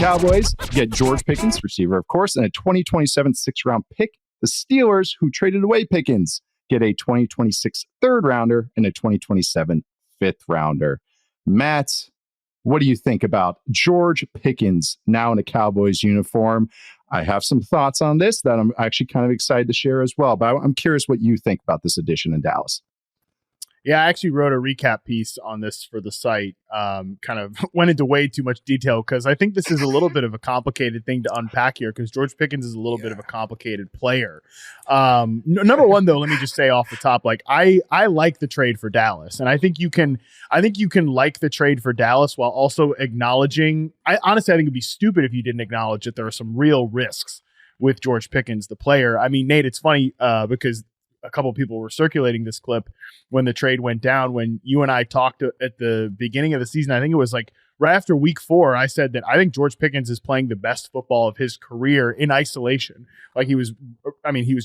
Cowboys get George Pickens, receiver, of course, and a 2027 sixth-round pick. The Steelers, who traded away Pickens, get a 2026 third-rounder and a 2027 fifth-rounder. Matt, what do you think about George Pickens now in a Cowboys uniform? I have some thoughts on this that I'm actually kind of excited to share as well, but I'm curious what you think about this addition in Dallas. Yeah, I actually wrote a recap piece on this for the site. Kind of went into way too much detail because I think this is a little bit of a complicated thing to unpack here because George Pickens is a little bit of a complicated player. Number one, though, let me just say off the top, like I like the trade for Dallas, and I think you can like the trade for Dallas while also acknowledging. Honestly, I think it'd be stupid if you didn't acknowledge that there are some real risks with George Pickens, the player. I mean, Nate, it's funny because a couple of people were circulating this clip when the trade went down. When you and I talked at the beginning of the season, I think it was like right after week 4, I said that I think George Pickens is playing the best football of his career in isolation. Like he was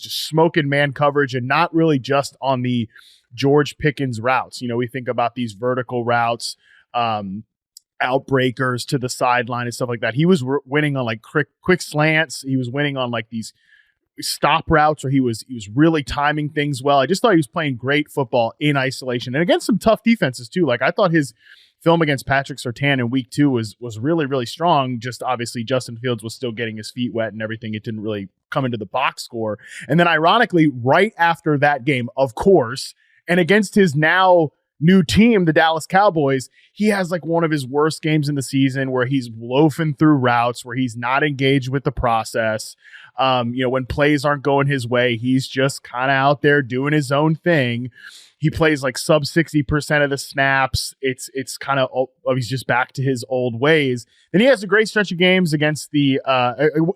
just smoking man coverage and not really just on the George Pickens routes. You know, we think about these vertical routes, outbreakers to the sideline and stuff like that. He was winning on like quick slants. He was winning on like these stop routes, or he was really timing things well. I just thought he was playing great football in isolation and against some tough defenses too. Like I thought his film against Patrick Surtain in week 2 was really, really strong. Just obviously Justin Fields was still getting his feet wet and everything. It didn't really come into the box score. And then ironically, right after that game, of course, and against his now new team, the Dallas Cowboys, he has like one of his worst games in the season where he's loafing through routes, where he's not engaged with the process. When plays aren't going his way, he's just kind of out there doing his own thing. He plays like sub 60% of the snaps. It's kind of, he's just back to his old ways. Then he has a great stretch of games against the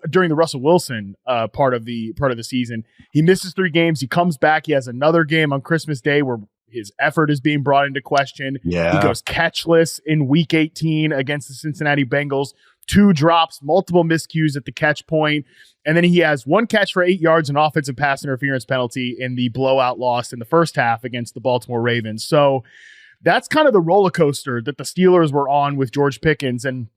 during the Russell Wilson part of the season. He misses 3 games. He comes back. He has another game on Christmas Day where his effort is being brought into question. Yeah. He goes catchless in week 18 against the Cincinnati Bengals. 2 drops, multiple miscues at the catch point. And then he has 1 catch for 8 yards, an offensive pass interference penalty in the blowout loss in the first half against the Baltimore Ravens. So that's kind of the roller coaster that the Steelers were on with George Pickens. And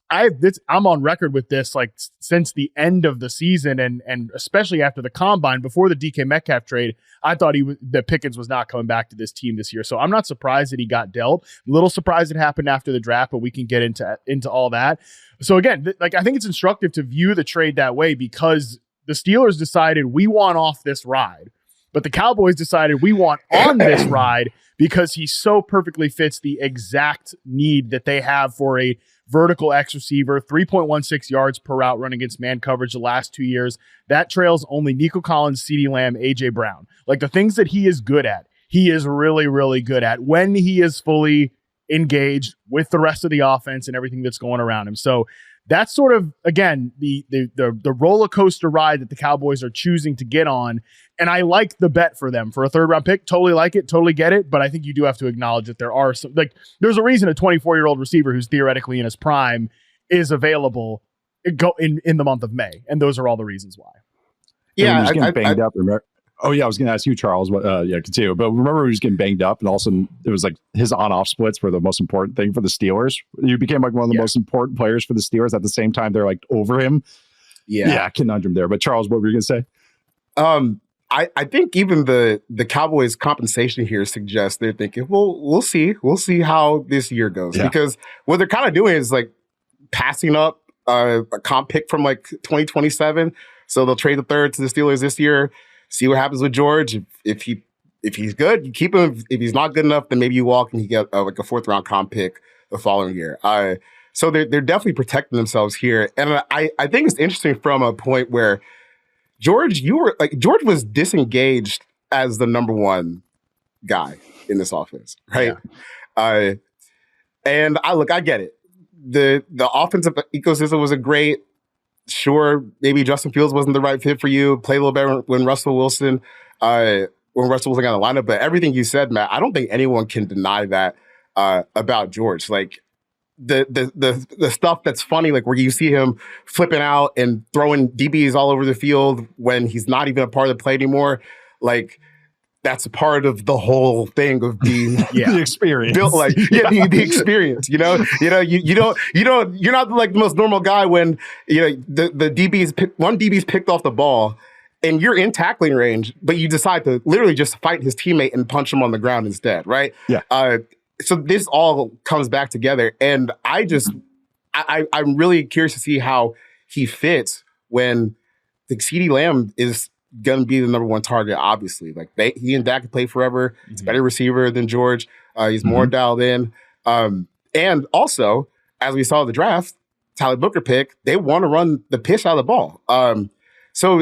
I'm on record with this like since the end of the season and especially after the combine before the DK Metcalf trade. I thought that Pickens was not coming back to this team this year. So I'm not surprised that he got dealt. A little surprised it happened after the draft, but we can get into all that. So again, I think it's instructive to view the trade that way because the Steelers decided we want off this ride, but the Cowboys decided we want on this ride because he so perfectly fits the exact need that they have for a vertical X receiver, 3.16 yards per route run against man coverage the last 2 years. That trails only Nico Collins, CeeDee Lamb, AJ Brown. Like the things that he is good at, he is really, really good at when he is fully engaged with the rest of the offense and everything that's going around him. So that's sort of, again, the roller coaster ride that the Cowboys are choosing to get on. And I like the bet for them for a 3rd round pick. Totally like it. Totally get it. But I think you do have to acknowledge that there are some, like, there's a reason a 24-year-old receiver who's theoretically in his prime is available in the month of May. And those are all the reasons why. Yeah. He's getting banged up. Oh, yeah. I was going to ask you, Charles. Continue. But remember, he was getting banged up, and also it was like his on-off splits were the most important thing for the Steelers. You became like one of the most important players for the Steelers. At the same time, they're like over him. Yeah, conundrum there. But Charles, what were you going to say? I think even the Cowboys' compensation here suggests they're thinking, well, we'll see how this year goes, because what they're kind of doing is like passing up a comp pick from like 2027. So they'll trade the 3rd to the Steelers this year. See what happens with George. If he's good, you keep him. If he's not good enough, then maybe you walk and you get like a 4th round comp pick the following year. So they're definitely protecting themselves here. And I think it's interesting from a point where George was disengaged as the number 1 guy in this offense, right? Yeah. And I get it. The offensive ecosystem was sure, maybe Justin Fields wasn't the right fit for you. Play a little better when Russell Wilson got in the lineup. But everything you said, Matt, I don't think anyone can deny that about George. Like the stuff that's funny, like where you see him flipping out and throwing DBs all over the field when he's not even a part of the play anymore. Like that's a part of the whole thing of being the experience. Built like the experience. You don't you're not like the most normal guy when the one DB's picked off the ball and you're in tackling range, but you decide to literally just fight his teammate and punch him on the ground instead, right? Yeah. So this all comes back together, and I'm really curious to see how he fits when the CeeDee Lamb is going to be the number one target, obviously. Like he and Dak can play forever. He's a better receiver than George. He's more dialed in. And also, as we saw in the draft, Tyler Booker pick, they want to run the piss out of the ball. So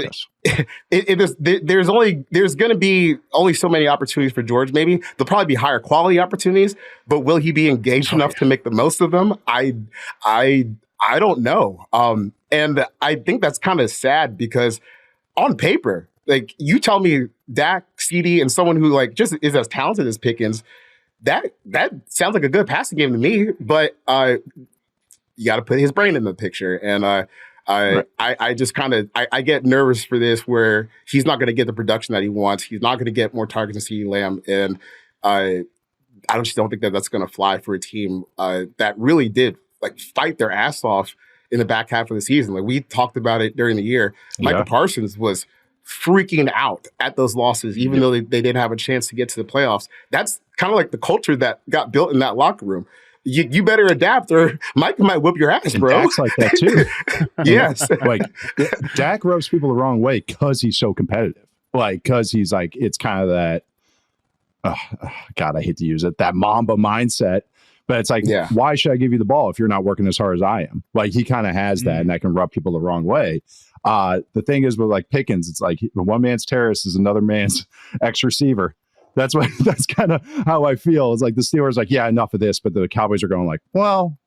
there's going to be only so many opportunities for George. Maybe there'll probably be higher quality opportunities, but will he be engaged enough to make the most of them? I don't know. And I think that's kind of sad because on paper, like you tell me Dak, CeeDee, and someone who like just is as talented as Pickens, that sounds like a good passing game to me. But you got to put his brain in the picture, and I just kind of I get nervous for this where he's not going to get the production that he wants. He's not going to get more targets than CeeDee Lamb, and I just don't think that that's going to fly for a team that really did like fight their ass off in the back half of the season. Like we talked about it during the year. Micah Parsons was freaking out at those losses, even though they didn't have a chance to get to the playoffs. That's kind of like the culture that got built in that locker room. You better adapt or Micah might whip your ass, bro. And Dak's like that too. Yes. Like Dak rubs people the wrong way because he's so competitive. Like, because he's like, it's kind of that, God, I hate to use it, that Mamba mindset. But it's like, why should I give you the ball if you're not working as hard as I am? Like, he kind of has that, and that can rub people the wrong way. The thing is with like Pickens, it's like one man's terrorist is another man's X receiver. That's kind of how I feel. It's like the Steelers like, yeah, enough of this. But the Cowboys are going like, well,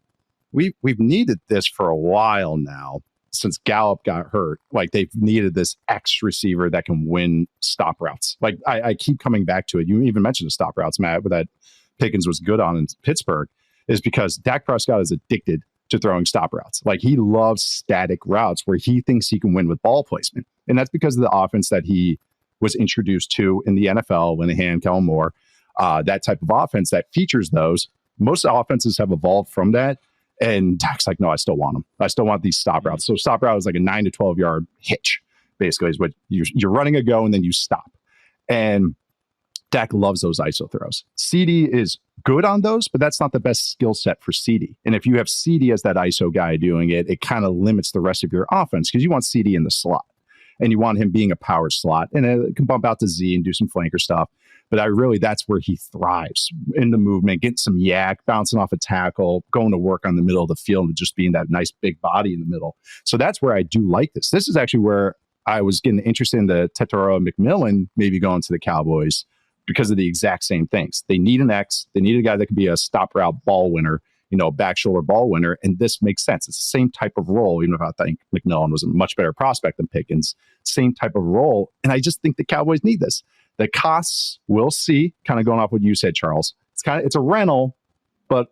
we've needed this for a while now since Gallup got hurt. Like they've needed this X receiver that can win stop routes. Like I keep coming back to it. You even mentioned the stop routes, Matt, that Pickens was good on in Pittsburgh, is because Dak Prescott is addicted to throwing stop routes. Like he loves static routes where he thinks he can win with ball placement. And that's because of the offense that he was introduced to in the NFL when they had Kellen Moore, that type of offense that features those. Most offenses have evolved from that. And Dak's like, no, I still want them. I still want these stop routes. So stop route is like a 9 to 12 yard hitch, basically, is what you're running a go and then you stop. And Dak loves those ISO throws. CeeDee is good on those, but that's not the best skill set for CeeDee. And if you have CeeDee as that ISO guy doing it, it kind of limits the rest of your offense because you want CeeDee in the slot and you want him being a power slot, and it can bump out to Z and do some flanker stuff. But that's where he thrives in the movement, getting some yak, bouncing off a tackle, going to work on the middle of the field and just being that nice big body in the middle. So that's where I do like this. This is actually where I was getting interested in the Tetairoa McMillan maybe going to the Cowboys, because of the exact same things. They need an X. They need a guy that can be a stop route ball winner, back shoulder ball winner. And this makes sense. It's the same type of role, even if I think McMillan was a much better prospect than Pickens. Same type of role. And I just think the Cowboys need this. The costs, we'll see, kind of going off what you said, Charles. It's a rental, but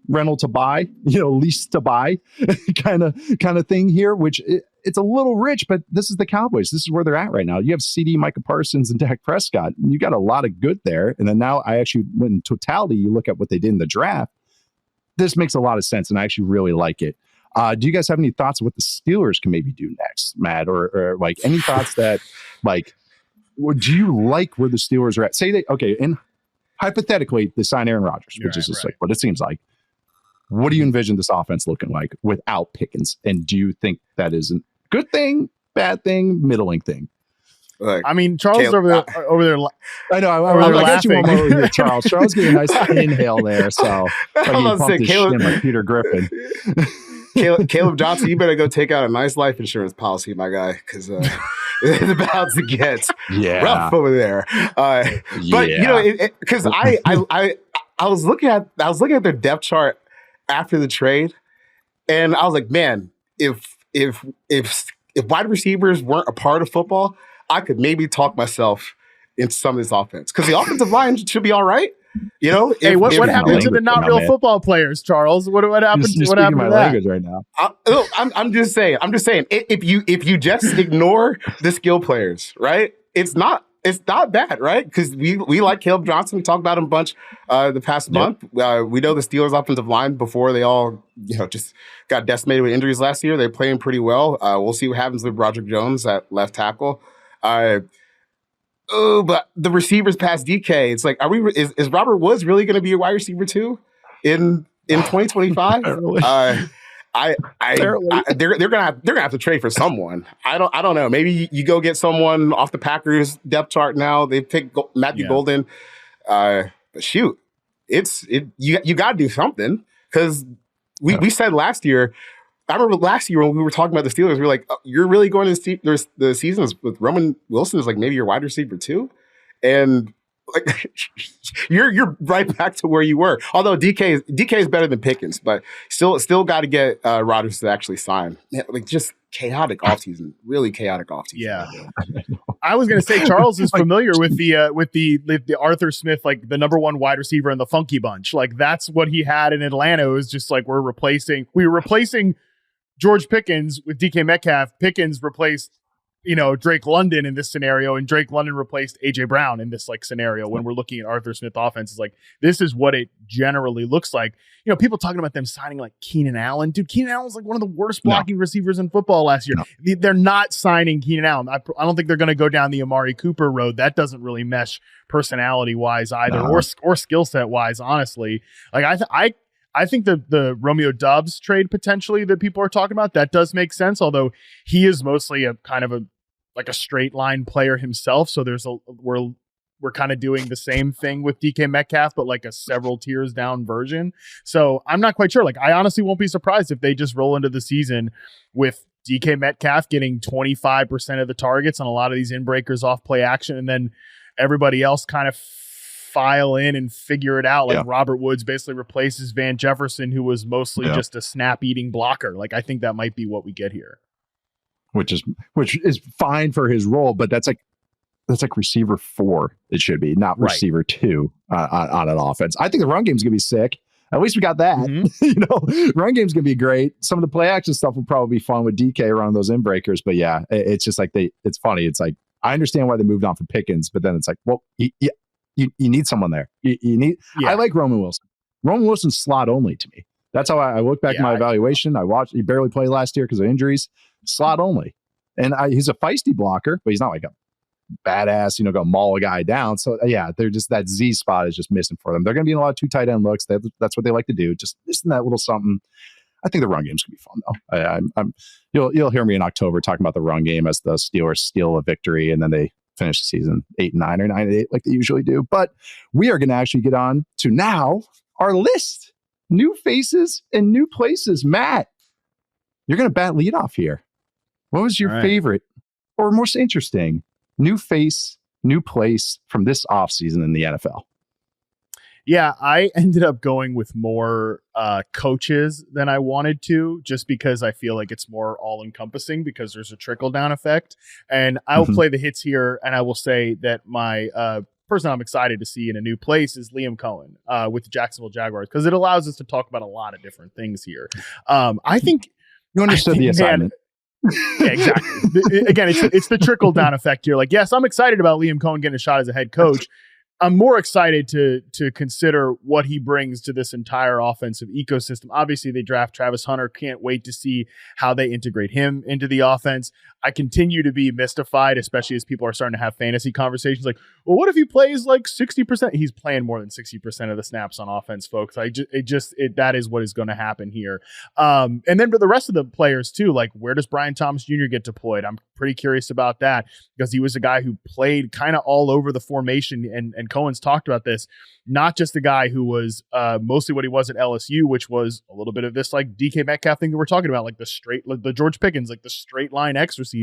rental to buy, lease to buy kind of thing here, which it's a little rich, but this is the Cowboys. This is where they're at right now. You have CeeDee, Micah Parsons, and Dak Prescott. And you got a lot of good there. And then now when in totality, you look at what they did in the draft, this makes a lot of sense. And I actually really like it. Do you guys have any thoughts of what the Steelers can maybe do next, Matt? Or like any thoughts that like, do you like where the Steelers are at? Say they, okay, and hypothetically, they sign Aaron Rodgers, which is just like what it seems like. What do you envision this offense looking like without Pickens? And do you think that is a good thing, bad thing, middling thing? I mean, Charles is over there. I know. I got you one more over here, Charles. Charles getting a nice inhale there. So like he pumped his shin like Peter Griffin. Caleb Johnson, you better go take out a nice life insurance policy, my guy, because it's about to get rough over there. But because I was looking at their depth chart after the trade, and I was like, man, if wide receivers weren't a part of football, I could maybe talk myself into some of this offense, because the offensive line should be all right. Hey, what happened to the not real football players, Charles? What happened? What happened to that? Language right now. I'm just saying. If you just ignore the skill players, right? It's not it's not bad, right? Because we like Caleb Johnson. We talked about him a bunch the past month. We know the Steelers' offensive line before they all just got decimated with injuries last year. They're playing pretty well. We'll see what happens with Roderick Jones at left tackle. But the receivers past DK, it's like, is Robert Woods really going to be a wide receiver too in 2025? They're gonna have to trade for someone. I don't know. Maybe you go get someone off the Packers depth chart now. They picked Matthew Golden. But shoot, you got to do something, because we said last year. I remember last year when we were talking about the Steelers, we were like, "You're really going to see the seasons with Roman Wilson is like maybe your wide receiver too," and like you're right back to where you were. Although DK is better than Pickens, but still got to get Rodgers to actually sign. Like just chaotic offseason, really chaotic offseason. Yeah, I was gonna say Charles is familiar with the Arthur Smith, like the number one wide receiver in the Funky Bunch. Like that's what he had in Atlanta. It was just like we were replacing George Pickens with DK Metcalf. Pickens replaced Drake London in this scenario, and Drake London replaced AJ Brown in this like scenario. When we're looking at Arthur Smith offenses, like this is what it generally looks like. People talking about them signing like Keenan Allen. Dude, Keenan Allen's like one of the worst blocking receivers in football last year. No. They're not signing Keenan Allen. I don't think they're going to go down the Amari Cooper road. That doesn't really mesh personality wise either, or skill set wise. Honestly, like I think the Romeo Doubs trade potentially that people are talking about, that does make sense. Although he is mostly a kind of a straight line player himself. So we're kind of doing the same thing with DK Metcalf, but like a several tiers down version. So I'm not quite sure. Like I honestly won't be surprised if they just roll into the season with DK Metcalf getting 25% of the targets on a lot of these in-breakers off play action. And then everybody else kind of file in and figure it out. Like Robert Woods basically replaces Van Jefferson, who was mostly just a snap eating blocker. Like I think that might be what we get here. Which is fine for his role, but that's like receiver 4. It should be, not receiver 2 on an offense. I think the run game's gonna be sick. At least we got that. Run game's gonna be great. Some of the play action stuff will probably be fun with DK around those in breakers. But yeah, it's just like it's funny. It's like I understand why they moved on from Pickens, but then it's like, well, you need someone there. You need. I like Roman Wilson. Roman Wilson's slot only to me. That's how I look back at my evaluation. I watched. He barely played last year because of injuries. Slot only, and he's a feisty blocker, but he's not like a badass, go maul a guy down. So they're just, that Z spot is just missing for them. They're going to be in a lot of 2 tight end looks. That's what they like to do. Just missing that little something. I think the run game's gonna be fun though. You'll hear me in October talking about the run game as the Steelers steal a victory and then they finish the season 8-9 or 9-8 like they usually do. But we are going to actually get on to now our list. New faces and new places. Matt, you're going to bat lead off here. What was your favorite or most interesting new face, new place from this offseason in the NFL? Yeah, I ended up going with more coaches than I wanted to, just because I feel like it's more all-encompassing because there's a trickle-down effect. And I'll play the hits here, and I will say that my person I'm excited to see in a new place is Liam Cohen with the Jacksonville Jaguars, because it allows us to talk about a lot of different things here. I think you understood the assignment. Yeah, exactly. Again, it's the trickle-down effect here. Like, yes, I'm excited about Liam Cohen getting a shot as a head coach. I'm more excited to consider what he brings to this entire offensive ecosystem. Obviously, they draft Travis Hunter. Can't wait to see how they integrate him into the offense. I continue to be mystified, especially as people are starting to have fantasy conversations like, well, what if he plays like 60%? He's playing more than 60% of the snaps on offense, folks. That is what is going to happen here. And then for the rest of the players too, like where does Brian Thomas Jr. get deployed? I'm pretty curious about that because he was a guy who played kind of all over the formation, and Cohen's talked about this, not just the guy who was mostly what he was at LSU, which was a little bit of this like DK Metcalf thing that we're talking about, like the George Pickens, like the straight line X receiver.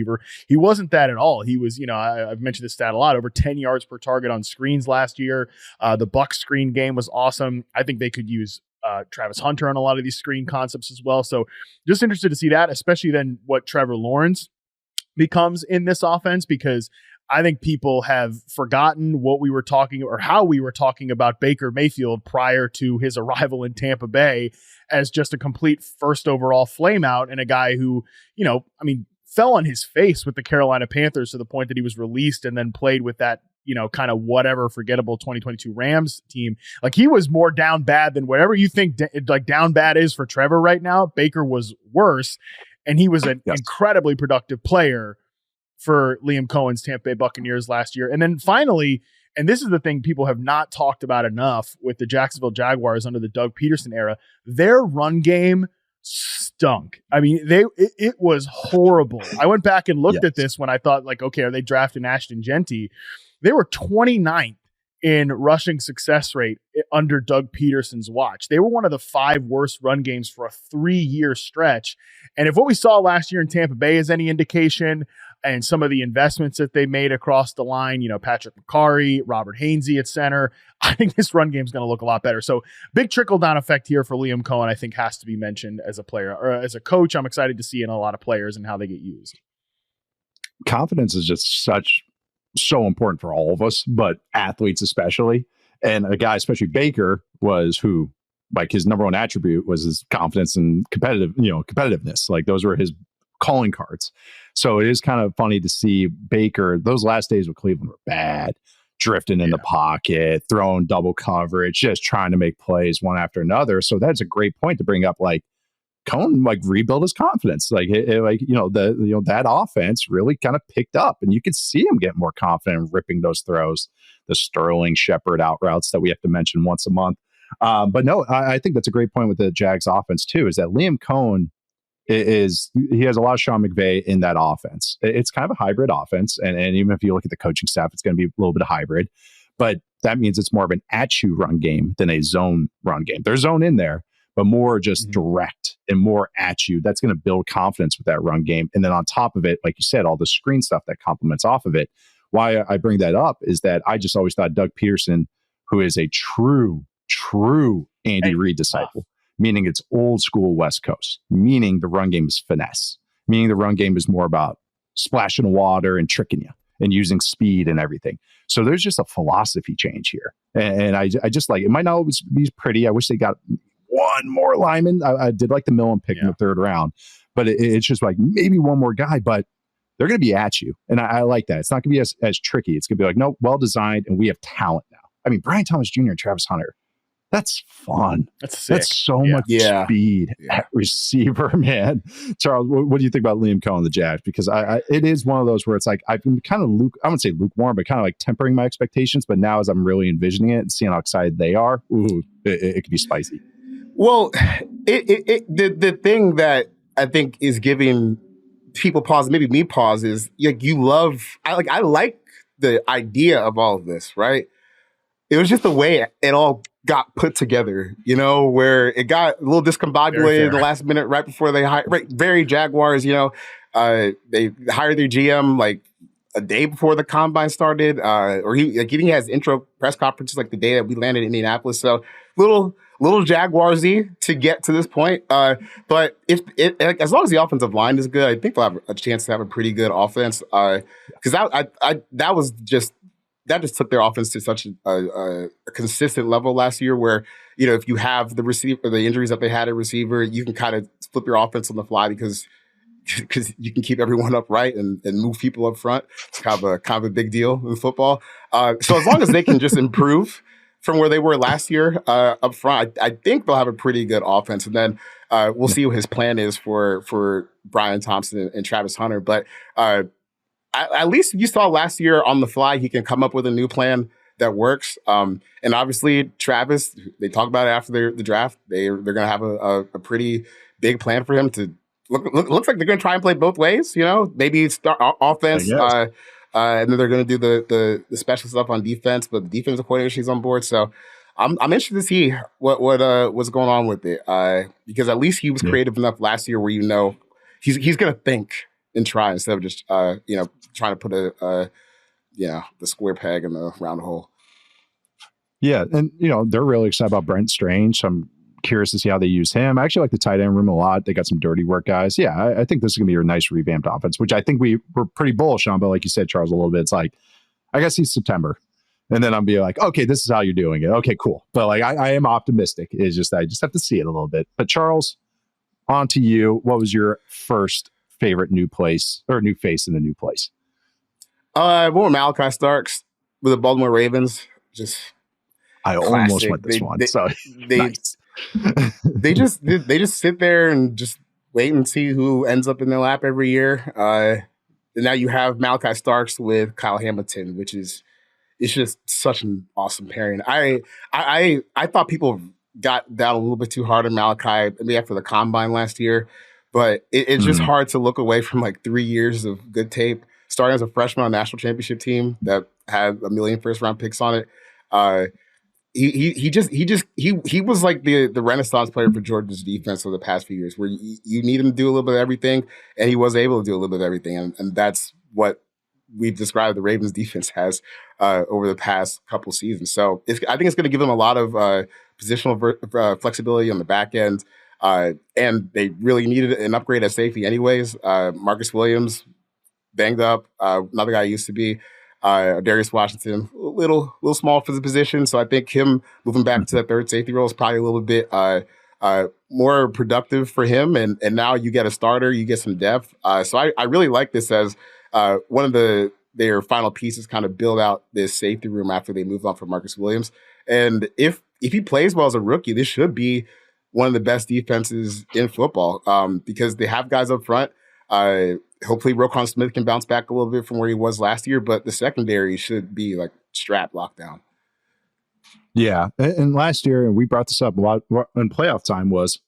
He wasn't that at all. He was, I've mentioned this stat a lot, over 10 yards per target on screens last year. The Bucs screen game was awesome. I think they could use Travis Hunter on a lot of these screen concepts as well. So just interested to see that, especially then what Trevor Lawrence becomes in this offense, because I think people have forgotten what we were talking or how we were talking about Baker Mayfield prior to his arrival in Tampa Bay as just a complete first overall flameout and a guy who, fell on his face with the Carolina Panthers to the point that he was released and then played with that kind of whatever forgettable 2022 Rams team. Like, he was more down bad than whatever you think like down bad is for Trevor right now. Baker was worse, and he was an incredibly productive player for Liam Cohen's Tampa Bay Buccaneers last year. And then finally, and this is the thing people have not talked about enough with the Jacksonville Jaguars under the Doug Peterson era, their run game stunk. I mean, it was horrible. I went back and looked at this when I thought, like, okay, are they drafting Ashton Genty? They were 29th in rushing success rate under Doug Peterson's watch. They were one of the 5 worst run games for a 3-year stretch. And if what we saw last year in Tampa Bay is any indication, and some of the investments that they made across the line, Patrick McCarry, Robert Hainsey at center, I think this run game is going to look a lot better. So big trickle-down effect here for Liam Cohen, I think, has to be mentioned as a player. Or as a coach, I'm excited to see in a lot of players and how they get used. Confidence is just so important for all of us, but athletes especially. And a guy, especially Baker, was who, like, his number one attribute was his confidence and competitiveness. Like, those were his calling cards. So it is kind of funny to see Baker, those last days with Cleveland were bad, drifting in the pocket, throwing double coverage, just trying to make plays one after another. So that's a great point to bring up. Like, Cohen, like, rebuild his confidence. Like, that offense really kind of picked up, and you could see him get more confident in ripping those throws, the Sterling Shepard out routes that we have to mention once a month. But no, I think that's a great point with the Jags offense too, is that Liam Cohen he has a lot of Sean McVay in that offense. It's kind of a hybrid offense. And even if you look at the coaching staff, it's going to be a little bit of hybrid, but that means it's more of an at-you run game than a zone run game. There's zone in there, but more just direct and more at you. That's going to build confidence with that run game. And then on top of it, like you said, all the screen stuff that complements off of it. Why I bring that up is that I just always thought Doug Peterson, who is a true Andy Reid disciple, meaning it's old school West Coast, meaning the run game is finesse, meaning the run game is more about splashing water and tricking you and using speed and everything. So there's just a philosophy change here. And I just like, it might not always be pretty. I wish they got one more lineman. I did like the Millen pick in the 3rd round, but it's just like maybe one more guy, but they're going to be at you. And I like that. It's not going to be as tricky. It's going to be like, no, well designed, and we have talent now. I mean, Brian Thomas Jr. and Travis Hunter, that's fun. That's sick. That's so much speed at receiver, man. Charles, what do you think about Liam Cohen, the Jags? Because it is one of those where it's like, I've been kind of I wouldn't say lukewarm, but kind of like tempering my expectations. But now as I'm really envisioning it and seeing how excited they are, it could be spicy. Well, the thing that I think is giving people pause, maybe me pause, is like, I like the idea of all of this, right? It was just the way it all got put together, where it got a little discombobulated in the last minute right before they hired, very Jaguars, they hired their GM like a day before the combine started, or he didn't have his intro press conferences like the day that we landed in Indianapolis. So little Jaguarsy to get to this point. But if as long as the offensive line is good, I think they'll have a chance to have a pretty good offense. Because that just took their offense to such a consistent level last year where, if you have the injuries that they had at receiver, you can kind of flip your offense on the fly because you can keep everyone upright and move people up front. It's kind of a big deal in football. So as long as they can just improve from where they were last year up front, I think they'll have a pretty good offense. And then we'll see what his plan is for Brian Thompson and Travis Hunter. But at least you saw last year on the fly, he can come up with a new plan that works. And obviously, Travis, they talked about it after the draft. They're going to have a pretty big plan for him to looks like they're going to try and play both ways. Maybe start offense, and then they're going to do the special stuff on defense. But the defensive coordinator, she's on board, so I'm interested to see what's going on with it. Because at least he was creative enough last year where he's going to think and try instead of just trying to put the square peg in the round hole. Yeah, and they're really excited about Brent Strange. So I'm curious to see how they use him. I actually like the tight end room a lot. They got some dirty work guys. Yeah, I think this is gonna be a nice revamped offense, which I think we were pretty bullish on. But like you said, Charles, a little bit, it's like I guess he's September, and then I'm be like, okay, this is how you're doing it. Okay, cool. But like I am optimistic. It's just I just have to see it a little bit. But Charles, on to you. What was your first favorite new place or new face in the new place? More Malachi Starks. with the Baltimore Ravens, just I classic. Almost went this one. So nice. they just sit there and just wait and see who ends up in their lap every year. And now you have Malachi Starks with Kyle Hamilton, which is it's just such an awesome pairing. I thought people got down a little bit too hard on Malachi maybe after the combine last year, but it's just hard to look away from like 3 years of good tape. Starting as a freshman on a national championship team that had 1 million first-round picks on it. He was like the renaissance player for Georgia's defense over the past few years, where you need him to do a little bit of everything, and he was able to do a little bit of everything, and that's what we've described the Ravens defense has over the past couple seasons. So I think it's going to give them a lot of positional flexibility on the back end, and they really needed an upgrade at safety anyways. Marcus Williams banged up, another guy used to be. Darius Washington, a little small for the position. So I think him moving back to that third safety role is probably a little bit more productive for him. And now you get a starter, you get some depth. So I really like this as one of their final pieces, kind of build out this safety room after they move on from Marcus Williams. And if he plays well as a rookie, this should be one of the best defenses in football because they have guys up front. Hopefully Roquan Smith can bounce back a little bit from where he was last year, but the secondary should be like strap locked down. Yeah. And last year, and we brought this up a lot in playoff time, was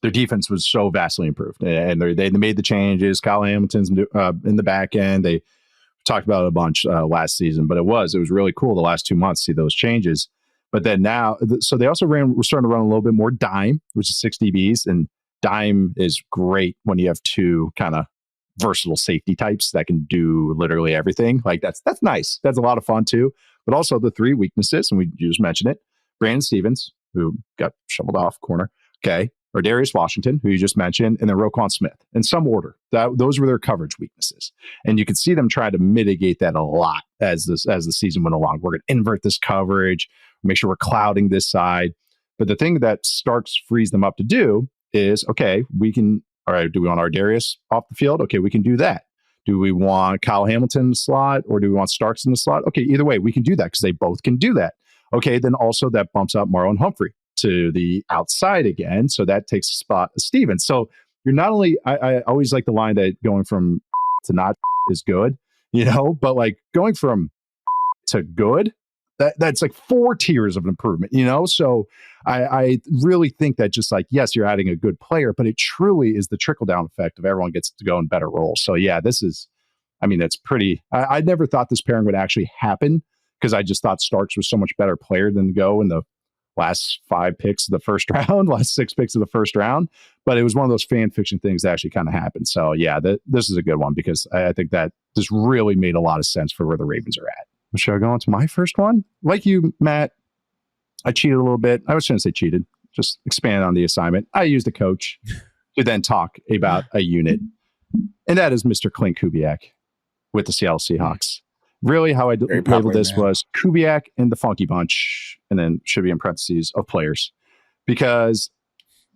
their defense was so vastly improved. And they made the changes. Kyle Hamilton's in the back end. They talked about it a bunch last season, but it was really cool the last 2 months to see those changes. But then now, so they also were starting to run a little bit more dime, which is 6 DBs. And dime is great when you have two kind of versatile safety types that can do literally everything. Like that's nice. That's a lot of fun too. But also the 3 weaknesses, and you just mentioned it: Brandon Stevens, who got shoveled off corner, okay, or Darius Washington, who you just mentioned, and then Roquan Smith. In some order, those were their coverage weaknesses, and you could see them try to mitigate that a lot as the season went along. We're going to invert this coverage, make sure we're clouding this side. But the thing that Starks frees them up to do is, okay, we can. All right, do we want our Darius off the field? Okay, we can do that. Do we want Kyle Hamilton in the slot, or do we want Starks in the slot? Okay, either way, we can do that because they both can do that. Okay, then also that bumps up Marlon Humphrey to the outside again, so that takes a spot of Stevens. So you're not only, I always like the line that going from to not is good, but like going from to good, that's like 4 tiers of improvement, So I really think that just like, yes, you're adding a good player, but it truly is the trickle down effect of everyone gets to go in better roles. So yeah, that's pretty, I never thought this pairing would actually happen because I just thought Starks was so much better player than to go in the last 5 picks of the first round, last 6 picks of the first round. But it was one of those fan fiction things that actually kind of happened. So yeah, this is a good one because I think that this really made a lot of sense for where the Ravens are at. Should I go on to my first one? Like you, Matt, I cheated a little bit. I was going to say cheated. Just expand on the assignment. I used a coach to then talk about a unit, and that is Mr. Clint Kubiak with the Seattle Seahawks. Really, how I labeled this was Kubiak and the Funky Bunch, and then should be in parentheses of players, because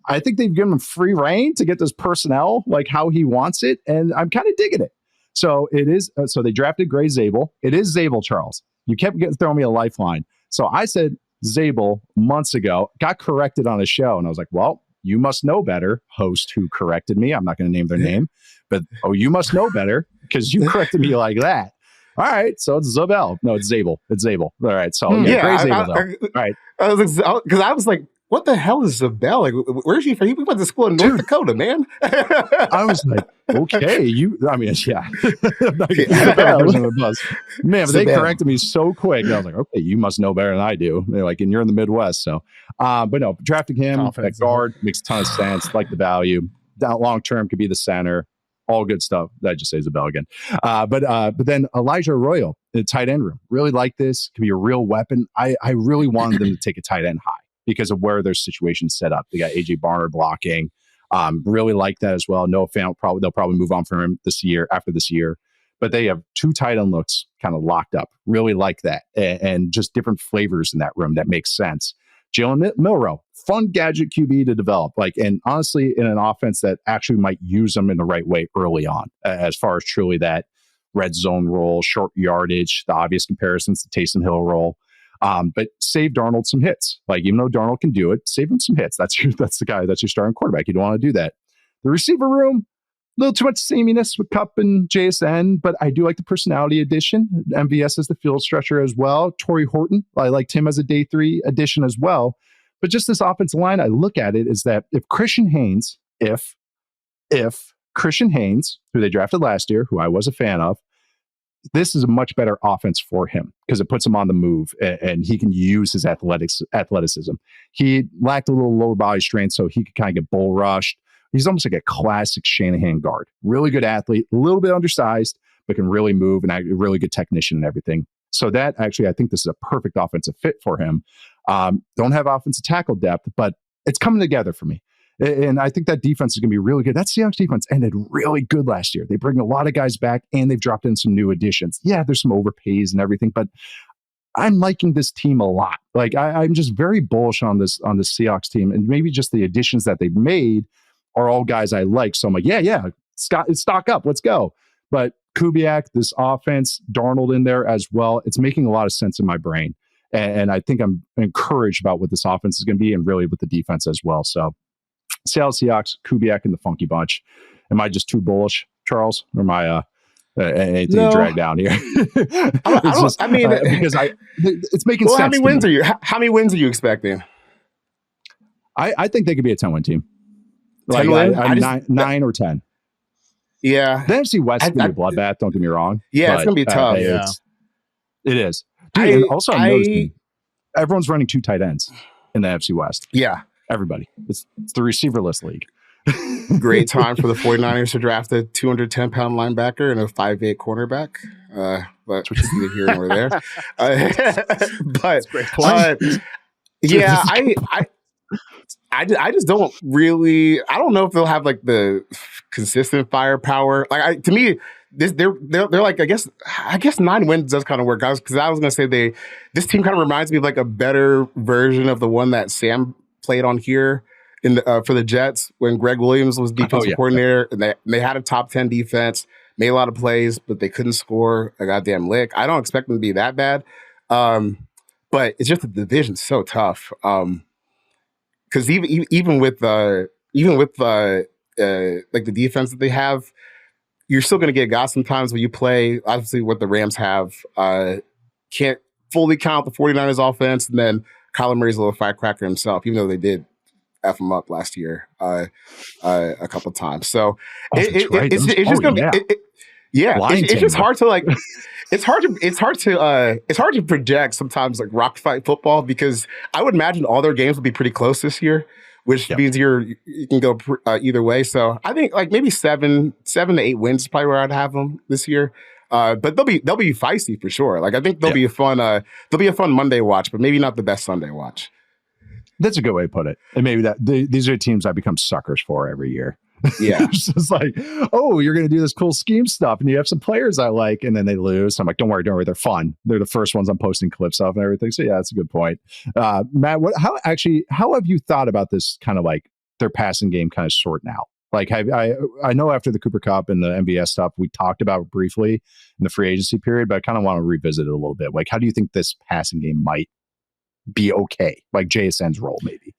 I think they've given him free reign to get this personnel like how he wants it, and I'm kind of digging it. So it is. So they drafted Gray Zabel. It is Zabel, Charles. You kept throwing me a lifeline. So I said Zabel months ago, got corrected on a show, and I was like, well, you must know better, host who corrected me. I'm not going to name their name, but you must know better because you corrected me like that. All right, so it's Zabel. No, it's Zabel. It's Zabel. All right, so Gray Zabel, though. All right. Because I was like, what the hell is Zabel? Like, where's he from? He went to school in North Dakota, man. I was like, okay, yeah. Man, but they corrected me so quick. I was like, okay, you must know better than I do. They're like, and you're in the Midwest. So, but no, drafting him at guard makes a ton of sense. Like the value. Down long term could be the center. All good stuff. I just say Zabel again. But then Elijah Arroyo, the tight end room. Really like this. Could be a real weapon. I really wanted them to take a tight end high because of where their situation's set up. They got AJ Barner blocking. Really like that as well. Noah Fant, they'll probably move on from him after this year. But they have 2 tight end looks kind of locked up. Really like that. And just different flavors in that room that makes sense. Jalen Milroe, fun gadget QB to develop. And honestly, in an offense that actually might use them in the right way early on, as far as truly that red zone role, short yardage, the obvious comparisons to Taysom Hill role. But save Darnold some hits. Like, even though Darnold can do it, save him some hits. That's the guy. That's your starting quarterback. You don't want to do that. The receiver room, a little too much sameness with Kupp and JSN, but I do like the personality addition. MVS as the field stretcher as well. Torrey Horton, I liked him as a day 3 addition as well. But just this offensive line, I look at it is that if Christian Haynes, Christian Haynes, who they drafted last year, who I was a fan of, this is a much better offense for him because it puts him on the move and he can use his athleticism. He lacked a little lower body strength, so he could kind of get bull rushed. He's almost like a classic Shanahan guard. Really good athlete, a little bit undersized, but can really move and a really good technician and everything. So that actually, I think this is a perfect offensive fit for him. Don't have offensive tackle depth, but it's coming together for me. And I think that defense is going to be really good. That Seahawks defense ended really good last year. They bring a lot of guys back and they've dropped in some new additions. Yeah, there's some overpays and everything, but I'm liking this team a lot. Like I'm just very bullish on this Seahawks team, and maybe just the additions that they've made are all guys I like. So I'm like, yeah, stock up, let's go. But Kubiak, this offense, Darnold in there as well, it's making a lot of sense in my brain. And I think I'm encouraged about what this offense is going to be, and really with the defense as well. So Seattle Seahawks, Kubiak, and the Funky Bunch. Am I just too bullish, Charles? Or am I anything to drag down here? Because it's making sense. How many wins are you? How many wins are you expecting? I think they could be a 10-win team. 10 like 9 or 10. Yeah, the NFC West is going to be a bloodbath. Don't get me wrong. Yeah, it's going to be tough. It is. Dude, and also, I'm noticing everyone's running 2 tight ends in the NFC West. Yeah. Everybody. It's the receiverless league. Great time for the 49ers to draft a 210-pound linebacker and a 5'8" cornerback. But which is neither here nor there. But yeah, I just don't really. I don't know if they'll have like the consistent firepower. Like to me, they're like I guess 9 wins does kind of work. Because I was gonna say this team kind of reminds me of like a better version of the one that Sam played on here in the, for the Jets when Greg Williams was defensive coordinator, and they had a top 10 defense, made a lot of plays, but they couldn't score a goddamn lick. I don't expect them to be that bad, but it's just the division's so tough. Because even with like the defense that they have, you're still going to get got sometimes when you play. Obviously, what the Rams have can't fully count the 49ers offense, and then Kyler Murray's a little firecracker himself, even though they did F him up last year a couple times. So it's just going to be it's just hard to like. It's hard to project sometimes like rock fight football, because I would imagine all their games will be pretty close this year, which means you can go either way. So I think like maybe 7 to 8 wins is probably where I'd have them this year. But they'll be feisty for sure. Like I think they'll be a fun Monday watch, but maybe not the best Sunday watch. That's a good way to put it. And maybe these are teams I become suckers for every year. Yeah. It's just like, oh, you're going to do this cool scheme stuff and you have some players I like, and then they lose. So I'm like, don't worry. They're fun. They're the first ones I'm posting clips of and everything. So yeah, that's a good point. Matt, how have you thought about this kind of like their passing game kind of sorting out? Like I know after the Cooper Kupp and the MVS stuff, we talked about it briefly in the free agency period, but I kind of want to revisit it a little bit. Like, how do you think this passing game might be okay? Like JSN's role, maybe.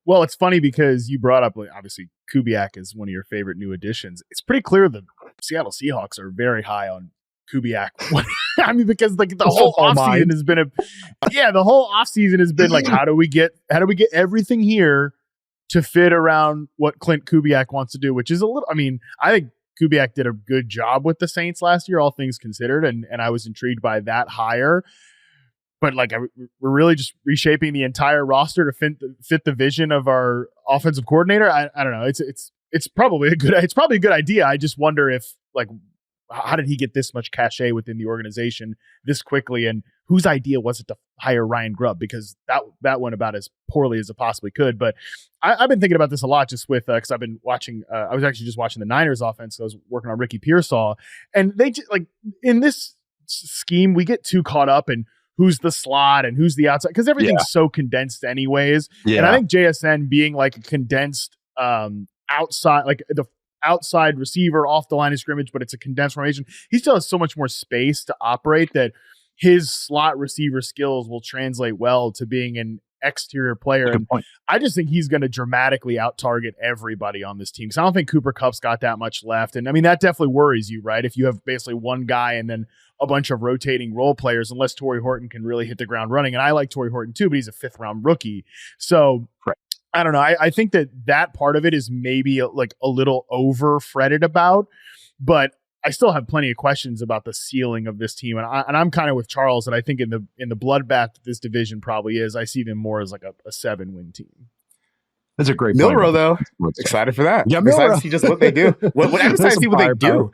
Well, it's funny because you brought up, like, obviously, Kubiak is one of your favorite new additions. It's pretty clear the Seattle Seahawks are very high on Kubiak. I mean, because like the whole offseason has been the whole offseason has been like, how do we get everything here to fit around what Clint Kubiak wants to do, which is a little. I mean, I think Kubiak did a good job with the Saints last year, all things considered, and I was intrigued by that hire. But like we're really just reshaping the entire roster to fit the vision of our offensive coordinator. I don't know. It's probably a good idea. I just wonder if like how did he get this much cachet within the organization this quickly, and whose idea was it to hire Ryan Grubb? Because that went about as poorly as it possibly could. But I've been thinking about this a lot just with because I've been watching. I was actually just watching the Niners offense. So I was working on Ricky Pearsall, and they just, like in this scheme we get too caught up in who's the slot and who's the outside, because everything's so condensed anyways. Yeah. And I think JSN being like a condensed outside, like outside receiver off the line of scrimmage, but it's a condensed formation. He still has so much more space to operate that his slot receiver skills will translate well to being an exterior player. And I just think he's going to dramatically out-target everybody on this team, because I don't think Cooper Kupp's got that much left. And I mean, that definitely worries you, right? If you have basically one guy and then a bunch of rotating role players, unless Torrey Horton can really hit the ground running. And I like Torrey Horton too, but he's a 5th-round rookie. So I don't know. I think that part of it is maybe like a little over fretted about, but I still have plenty of questions about the ceiling of this team. And I'm kind of with Charles, that I think in the bloodbath that this division probably is, I see them more as like a 7-win team. That's a great Milrow, though. Excited for that. Yeah, excited to see just what they do. I'm excited to see what they do.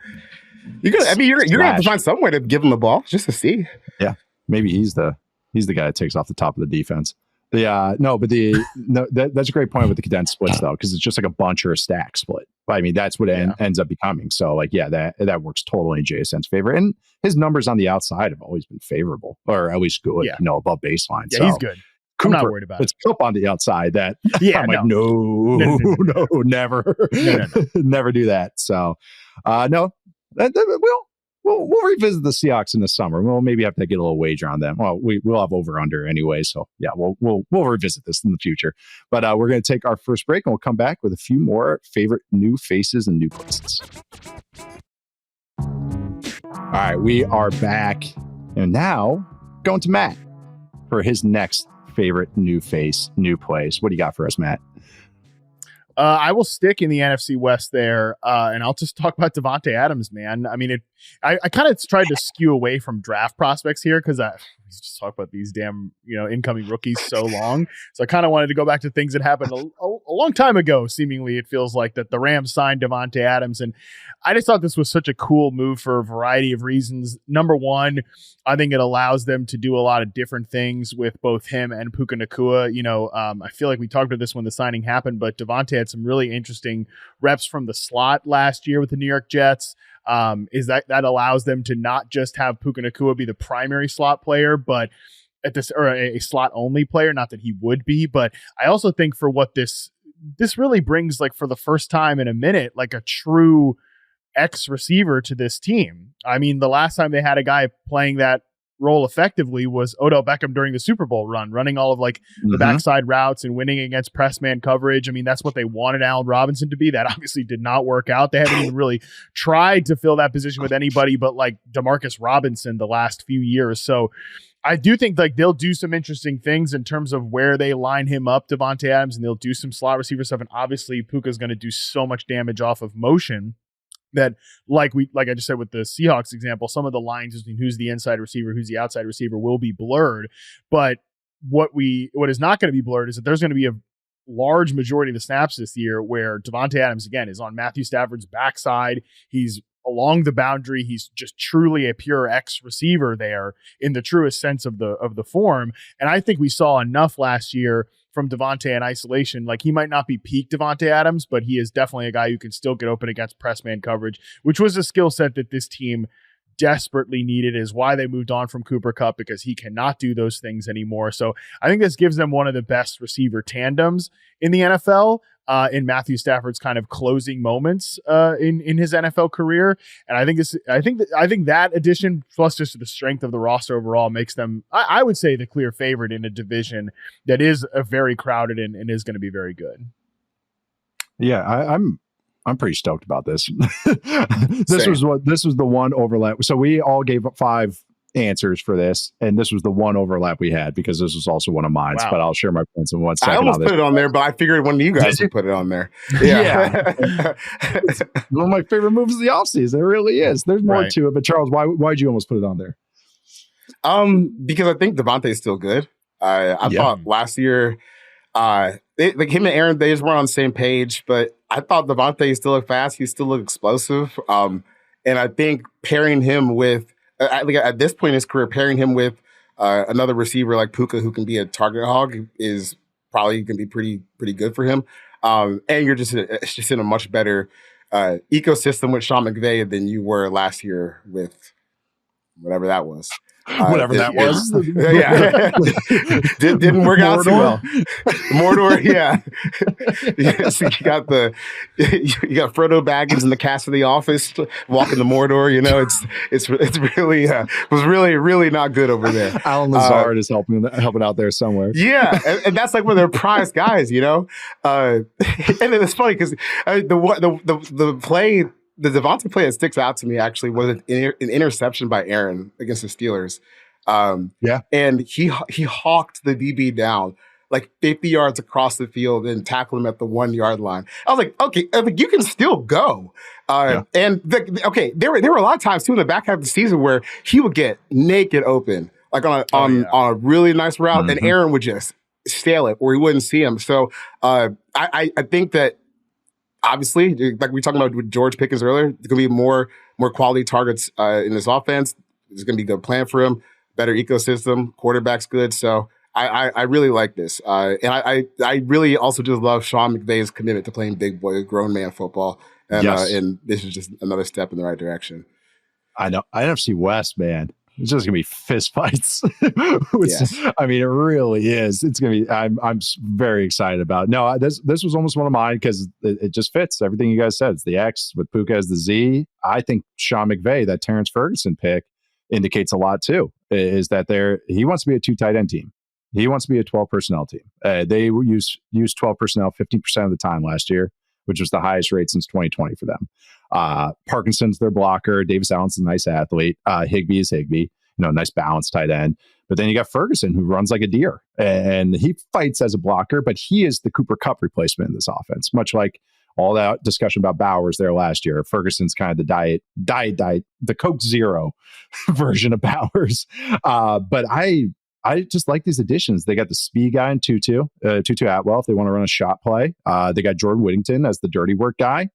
You're gonna have to find some way to give him the ball just to see. Yeah, maybe he's the guy that takes off the top of the defense. That's a great point with the condensed splits, though, because it's just like a bunch or a stack split. I mean, that's what it ends up becoming. So, like, yeah, that works totally in JSN's favor. And his numbers on the outside have always been favorable, or at least good, above baseline. Yeah, so he's good. I'm not worried about it. It's Kupp on the outside that I'm like, no, never, never do that. So, We'll revisit the Seahawks in the summer. We'll maybe have to get a little wager on them. Well, we'll have over under anyway, so yeah, we'll revisit this in the future. But we're going to take our first break, and we'll come back with a few more favorite new faces and new places. All right, we are back, and now going to Matt for his next favorite new face, new place. What do you got for us, Matt? I will stick in the NFC West there, and I'll just talk about Davante Adams, man. I mean, I kind of tried to skew away from draft prospects here because I just talk about these damn incoming rookies so long. So I kind of wanted to go back to things that happened a long time ago. Seemingly, it feels like that the Rams signed Davante Adams, and I just thought this was such a cool move for a variety of reasons. Number one, I think it allows them to do a lot of different things with both him and Puka Nacua. I feel like we talked about this when the signing happened, but Davante had some really interesting reps from the slot last year with the New York Jets. Is that allows them to not just have Puka Nacua be the primary slot player, but a slot only player. Not that he would be, but I also think for what this really brings, like for the first time in a minute, like a true X receiver to this team. I mean, the last time they had a guy playing that role effectively was Odell Beckham during the Super Bowl run, running all of like the backside routes and winning against press man coverage. I mean, that's what they wanted Allen Robinson to be. That obviously did not work out. They haven't even really tried to fill that position with anybody but like Demarcus Robinson the last few years. So I do think like they'll do some interesting things in terms of where they line him up, Davante Adams, and they'll do some slot receiver stuff. And obviously Puka's going to do so much damage off of motion that like I just said with the Seahawks example, some of the lines between who's the inside receiver, who's the outside receiver will be blurred. But what is not going to be blurred is that there's going to be a large majority of the snaps this year where Davante Adams, again, is on Matthew Stafford's backside. He's along the boundary. He's just truly a pure X receiver there in the truest sense of the form. And I think we saw enough last year from Davante in isolation. Like, he might not be peak Davante Adams, but he is definitely a guy who can still get open against press man coverage, which was a skill set that this team desperately needed, is why they moved on from Cooper Kupp, because he cannot do those things anymore. So I think this gives them one of the best receiver tandems in the NFL, in Matthew Stafford's kind of closing moments in his NFL career. And I think that addition, plus just the strength of the roster overall, makes them, I would say, the clear favorite in a division that is very crowded and is going to be very good. Yeah, I'm pretty stoked about this. This was the one overlap. So we all gave 5 answers for this, and this was the one overlap we had because this was also one of mine. Wow. But I'll share my points in 1 second. I almost put it on there, but I figured one of you guys would put it on there. Yeah. It's one of my favorite moves of the offseason. It really is. There's more to it. But Charles, why'd you almost put it on there? Because I think Davante is still good. I thought last year, like him and Aaron, they just weren't on the same page, but I thought Davante still looked fast. He still looked explosive. And I think pairing him with, at this point in his career, pairing him with another receiver like Puka, who can be a target hog, is probably going to be pretty good for him. And you're just in a much better ecosystem with Sean McVay than you were last year with whatever that was. Whatever that was. Didn't work out too well. Mordor, yeah. So you got Frodo Baggins in the cast of The Office walking to Mordor. You know, it's really was really not good over there. Alan Lazard is helping out there somewhere. Yeah, and that's like one of their prized guys. You know, and it's funny because the play. The Devontae play that sticks out to me actually was an interception by Aaron against the Steelers. And he hawked the DB down like 50 yards across the field and tackled him at the 1 yard line. I was like, okay, you can still go. And there were a lot of times too in the back half of the season where he would get naked open, like on a really nice route, and Aaron would just stale it or he wouldn't see him. So I think that. Obviously, like we were talking about with George Pickens earlier, there's going to be more quality targets in this offense. There's going to be a good plan for him, better ecosystem, quarterback's good. So I really like this. And I really also just love Sean McVay's commitment to playing big boy, grown man football. And this is just another step in the right direction. I know. NFC West, man. It's just gonna be fist fights. I mean, it really is. It's gonna be. I'm very excited about it. No, this was almost one of mine because it just fits everything you guys said. It's the X with Puka as the Z. I think Sean McVay, that Terrence Ferguson pick, indicates a lot too. Is that he wants to be a 2 tight end team. He wants to be a 12 personnel team. They use 12 personnel 15% of the time last year, which was the highest rate since 2020 for them. Parkinson's their blocker. Davis Allen's a nice athlete. Higbee is Higbee, nice balanced tight end. But then you got Ferguson, who runs like a deer, and he fights as a blocker, but he is the Cooper Kupp replacement in this offense, much like all that discussion about Bowers there last year. Ferguson's kind of the diet, the Coke Zero version of Bowers. But I just like these additions. They got the speed guy in Tutu Atwell if they want to run a shot play. They got Jordan Whittington as the dirty work guy.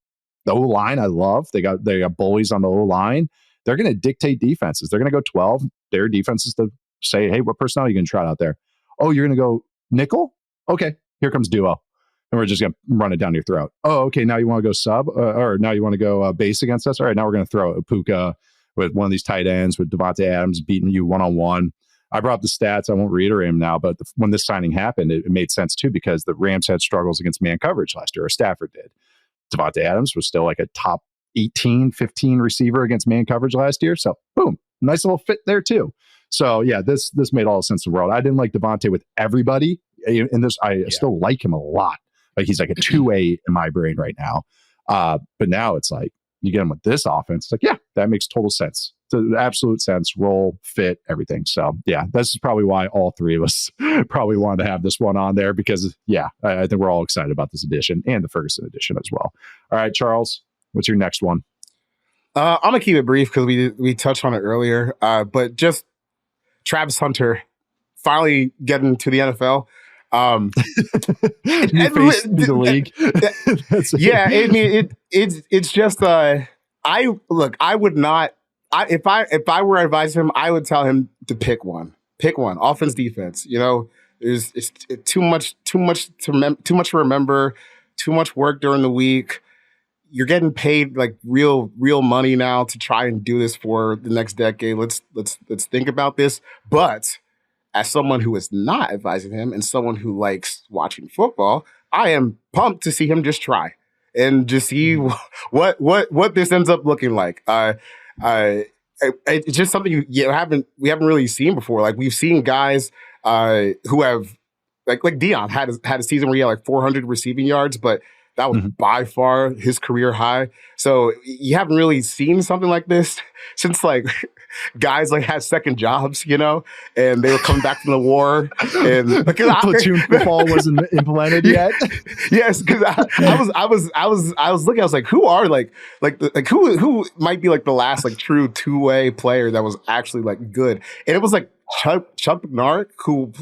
The O-line, I love. They got bullies on the O-line. They're going to dictate defenses. They're going to go 12. Their defense is to say, hey, what personnel are you going to try out there? Oh, you're going to go nickel? Okay, here comes duo. And we're just going to run it down your throat. Oh, okay, now you want to go sub? Or now you want to go base against us? All right, now we're going to throw a Puka with one of these tight ends with Devontae Adams beating you one-on-one. I brought up the stats. I won't reiterate them now, but when this signing happened, it made sense too because the Rams had struggles against man coverage last year, or Stafford did. Devontae Adams was still like a top 18, 15 receiver against man coverage last year. So boom, nice little fit there too. So yeah, this made all the sense in the world. I didn't like Devontae with everybody. And I still like him a lot. Like he's like a 2A in my brain right now. But now it's like, you get him with this offense. It's like, yeah, that makes total sense. It's absolute sense, role, fit, everything. So yeah, this is probably why all three of us probably wanted to have this one on there because I think we're all excited about this edition and the Ferguson edition as well. All right, Charles, what's your next one? I'm gonna keep it brief because we touched on it earlier. But just Travis Hunter finally getting to the NFL. New face in the league. Yeah, I mean it's just I would not. If I were advising him, I would tell him to pick one, offense, defense. It's too much to remember, too much work during the week. You're getting paid like real money now to try and do this for the next decade. Let's think about this. But as someone who is not advising him and someone who likes watching football, I am pumped to see him just try and just see what this ends up looking like. It's just something we haven't really seen before. Like we've seen guys who have like Dion had a season where he had like 400 receiving yards, but that was by far his career high. So you haven't really seen something like this since like guys like had second jobs, and they were coming back from the war. And platoon football wasn't implemented yet. Yes, because I was looking. I was like, who are who might be like the last like true two-way player that was actually like good? And it was like Chuck McNark who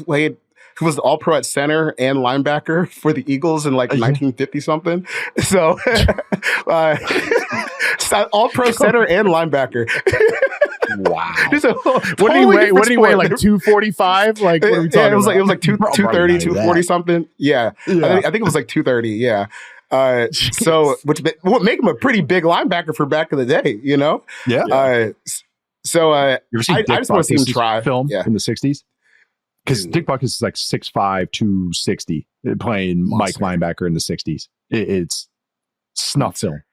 was the All-Pro at center and linebacker for the Eagles in like 1950 something. So, All-Pro center and linebacker. Wow. What did he weigh? Like 245? Like what are we talking about? It was like 230, 240 something. Yeah. I think it was like 230. Yeah. So what make him a pretty big linebacker for back in the day, Yeah. So You ever seen I Dick just want to see him Butkus' try. film Yeah. in the 60s? Because Dick Butkus is like 6'5", 260, playing Monster. Mike linebacker in the 60s. It's snuff film.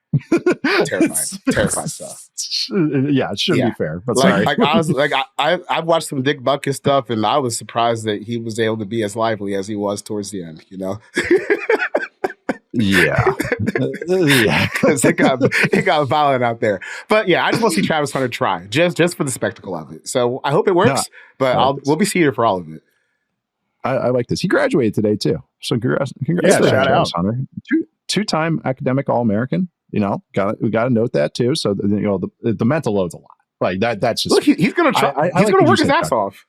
Terrifying stuff. Yeah, it shouldn't Yeah. be fair, but sorry. Like honestly, I've watched some Dick Butkus stuff, and I was surprised that he was able to be as lively as he was towards the end. You know. Yeah. Yeah. Because it got violent out there. But yeah, I just want to see Travis Hunter try, just for the spectacle of it. So I hope it works, but we'll be seated for all of it. I like this. He graduated today too. So congrats Yeah, to shout Travis out. Hunter. Two-time academic All-American. You know, we got to note that too. So the mental load's a lot. Like that's just. Look, he's gonna try. He's gonna work his ass off.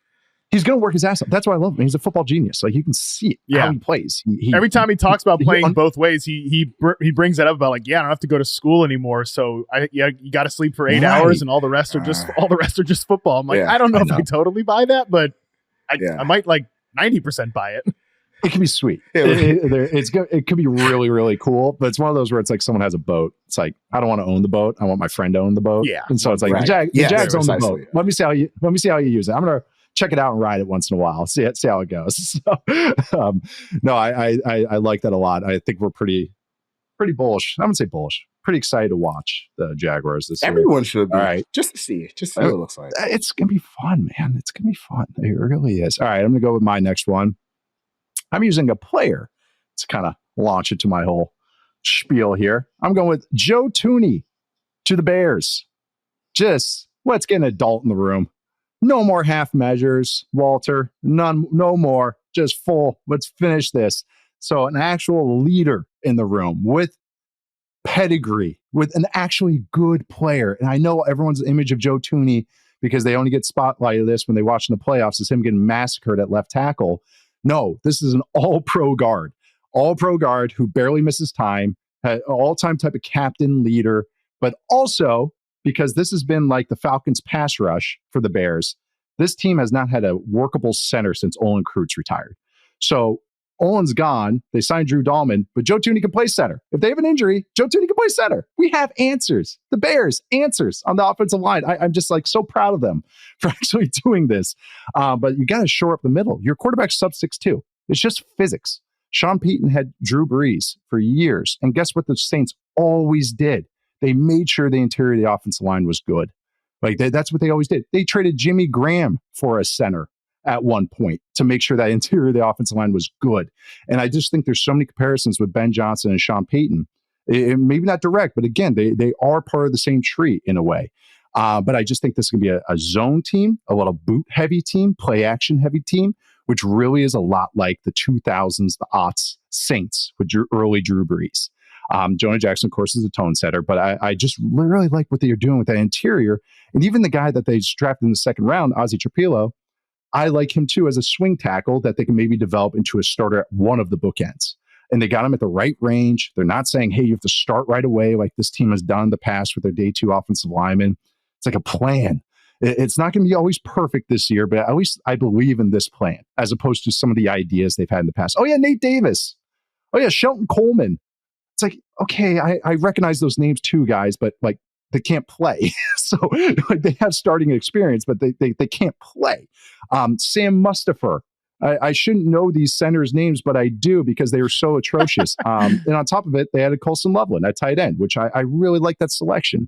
He's going to work his ass off. That's why I love him. He's a football genius. Like you can see it, how he plays. Every time he talks about playing both ways, he brings that up about like, yeah, I don't have to go to school anymore. So you got to sleep for 8 hours, and all the rest are just football. I'm like, I don't know if I totally buy that, but I might like 90% buy it. It can be sweet. It could be really, really cool. But it's one of those where it's like someone has a boat. It's like, I don't want to own the boat. I want my friend to own the boat. Yeah. And so it's like the Jags own the boat. Let me see how you use it. I'm gonna check it out and ride it once in a while. See how it goes. So, no, I like that a lot. I think we're pretty bullish. I wouldn't say bullish. Pretty excited to watch the Jaguars this year. Everyone should be. All right. Just to see what it looks like. It's gonna be fun, man. It's gonna be fun. It really is. All right, I'm gonna go with my next one. I'm using a player to kind of launch into my whole spiel here. I'm going with Joe Thuney to the Bears. Just let's get an adult in the room. No more half measures, Walter. No more. Just full. Let's finish this. So an actual leader in the room with pedigree, with an actually good player. And I know everyone's image of Joe Thuney, because they only get spotlighted this when they watch in the playoffs, is him getting massacred at left tackle. No, this is an all-pro guard who barely misses time, had all-time type of captain leader, but also because this has been like the Falcons pass rush for the Bears. This team has not had a workable center since Olin Kreutz retired. So Olin's gone. They signed Drew Dahlman, but Joe Thuney can play center. If they have an injury, Joe Thuney can play center. We have answers. The Bears, answers on the offensive line. I'm just like so proud of them for actually doing this. But you got to shore up the middle. Your quarterback's sub 6'2". It's just physics. Sean Payton had Drew Brees for years. And guess what the Saints always did? They made sure the interior of the offensive line was good. Like that's what they always did. They traded Jimmy Graham for a center at one point to make sure that interior of the offensive line was good. And I just think there's so many comparisons with Ben Johnson and Sean Payton. Maybe not direct, but again, they are part of the same tree in a way. But I just think this is going to be a zone team, a little boot-heavy team, play-action-heavy team, which really is a lot like the 2000s, the aughts Saints with early Drew Brees. Jonah Jackson, of course, is a tone setter, but I just really like what they're doing with that interior. And even the guy that they drafted in the second round, Ozzie Trapilo, I like him too as a swing tackle that they can maybe develop into a starter at one of the bookends. And they got him at the right range. They're not saying, hey, you have to start right away like this team has done in the past with their day two offensive linemen. It's like a plan. It's not going to be always perfect this year, but at least I believe in this plan as opposed to some of the ideas they've had in the past. Oh, yeah, Nate Davis. Oh, yeah, Shelton Coleman. It's like, okay, I recognize those names too, guys, but like they can't play. So like, they have starting experience, but they can't play. Sam Mustipher. I shouldn't know these centers' names, but I do because they are so atrocious. And on top of it, they added Colson Loveland at tight end, which I really like that selection.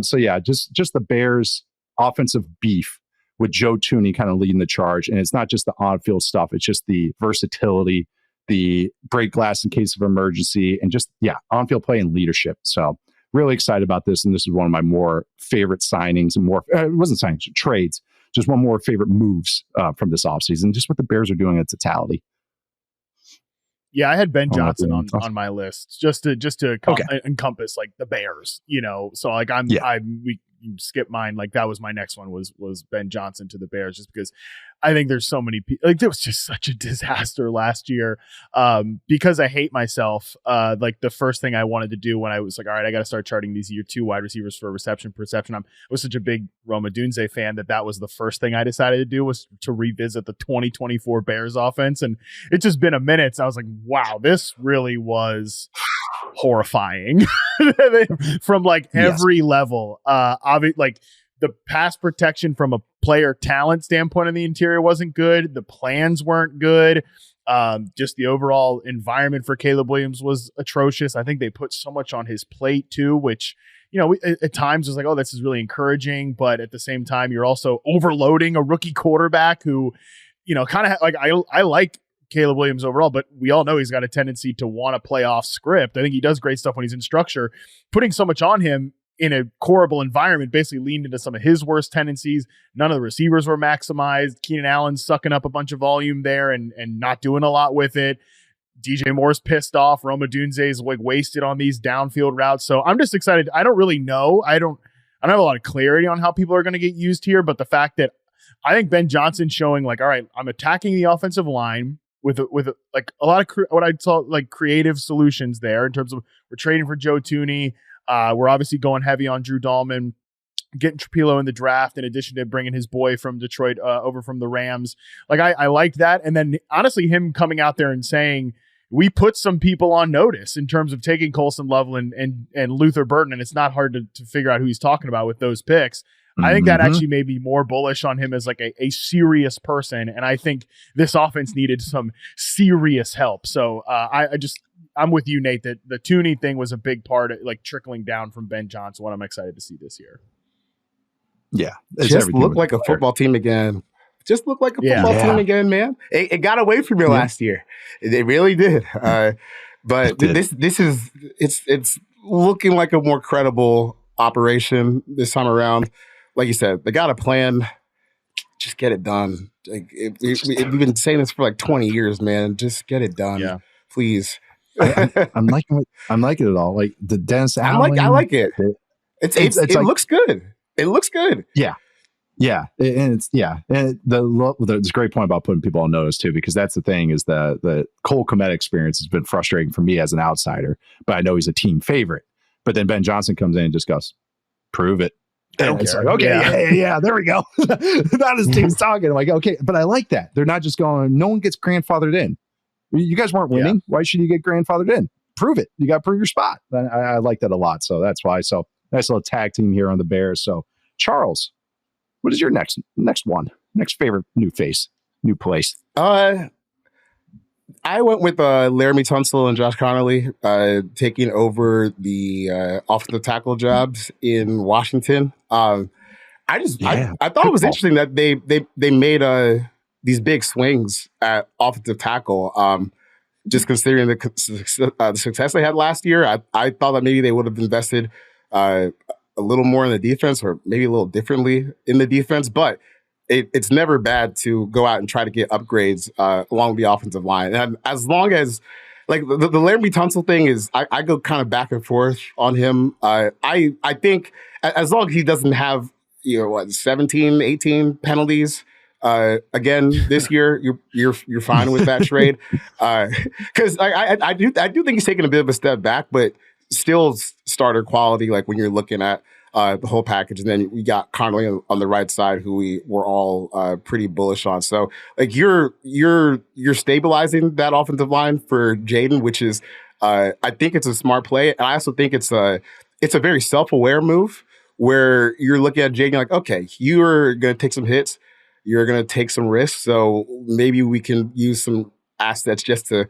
So yeah, just the Bears' offensive beef with Joe Thuney kind of leading the charge. And it's not just the on-field stuff. It's just the versatility, the break glass in case of emergency, and just, on-field play and leadership. So really excited about this. And this is one of my more favorite signings and more, it wasn't signings, trades. Just one more favorite moves from this offseason, just what the Bears are doing in totality. Yeah, I had Ben Johnson on my list just to encompass like the Bears, So like we skip mine. Like that was my next one was Ben Johnson to the Bears, just because I think there's so many people. Like it was just such a disaster last year. Because I hate myself. Like the first thing I wanted to do when I was like, all right, I got to start charting these year two wide receivers for reception perception. I was such a big Rome Odunze fan that was the first thing I decided to do, was to revisit the 2024 Bears offense, and it's just been a minute. So I was like, wow, this really was horrifying from like every level. Like the pass protection from a player talent standpoint in the interior wasn't good. The plans weren't good. Just the overall environment for Caleb Williams was atrocious. I think they put so much on his plate too, which, at times was like, oh, this is really encouraging. But at the same time, you're also overloading a rookie quarterback who, kind of like, I like Caleb Williams overall, but we all know he's got a tendency to want to play off script. I think he does great stuff when he's in structure. Putting so much on him in a horrible environment basically leaned into some of his worst tendencies. None of the receivers were maximized. Keenan Allen's sucking up a bunch of volume there and not doing a lot with it. DJ Moore's pissed off. Roma Dunze's like wasted on these downfield routes. So I'm just excited. I don't really know. I don't have a lot of clarity on how people are going to get used here, but the fact that I think Ben Johnson showing like, all right, I'm attacking the offensive line with like a lot of what I'd call like creative solutions there in terms of we're trading for Joe Thuney. We're obviously going heavy on Drew Dahlman, getting Trapilo in the draft, in addition to bringing his boy from Detroit over from the Rams. Like I liked that. And then honestly, him coming out there and saying, we put some people on notice in terms of taking Colson Loveland and Luther Burton. And it's not hard to figure out who he's talking about with those picks. I think that actually made me more bullish on him as like a serious person. And I think this offense needed some serious help. So I'm with you, Nate, that the Thuney thing was a big part of like trickling down from Ben Johnson, what I'm excited to see this year. Yeah. Just look like a football team again. Just look like a football team again, man. It got away from you last year. It really did. But this is it's looking like a more credible operation this time around. Like you said, they got a plan. Just get it done. Like we've been saying this for like 20 years, man. Just get it done, please. I'm liking it all. Like the Dennis Allen. I like it. It like, looks good. It looks good. Yeah. Yeah. And there's a great point about putting people on notice too, because that's the thing is the Cole Kmet experience has been frustrating for me as an outsider, but I know he's a team favorite. But then Ben Johnson comes in and just goes, prove it. And it's like, okay, yeah, there we go. That is team's talking. I'm like, okay, but I like that. They're not just going, no one gets grandfathered in. You guys weren't winning. Yeah. Why should you get grandfathered in? Prove it. You got to prove your spot. I like that a lot. So that's why. So nice little tag team here on the Bears. So Charles, what is your next favorite new face, new place? I went with Laramie Tunsil and Josh Connolly taking over the offensive tackle jobs in Washington. I thought it was interesting that they made these big swings at offensive tackle. Just considering the success they had last year, I thought that maybe they would have invested a little more in the defense, or maybe a little differently in the defense, but it's never bad to go out and try to get upgrades along the offensive line. And as long as, like, the Laramie Tunsil thing is, I go kind of back and forth on him. I think as long as he doesn't have, 17, 18 penalties again this year, you're fine with that trade. Because I do think he's taking a bit of a step back, but still starter quality, like when you're looking at the whole package. And then we got Connolly on the right side, who we were all pretty bullish on. So like you're stabilizing that offensive line for Jaden, which is I think it's a smart play. And I also think it's a very self-aware move where you're looking at Jaden like, okay, you're going to take some hits. You're going to take some risks. So maybe we can use some assets just to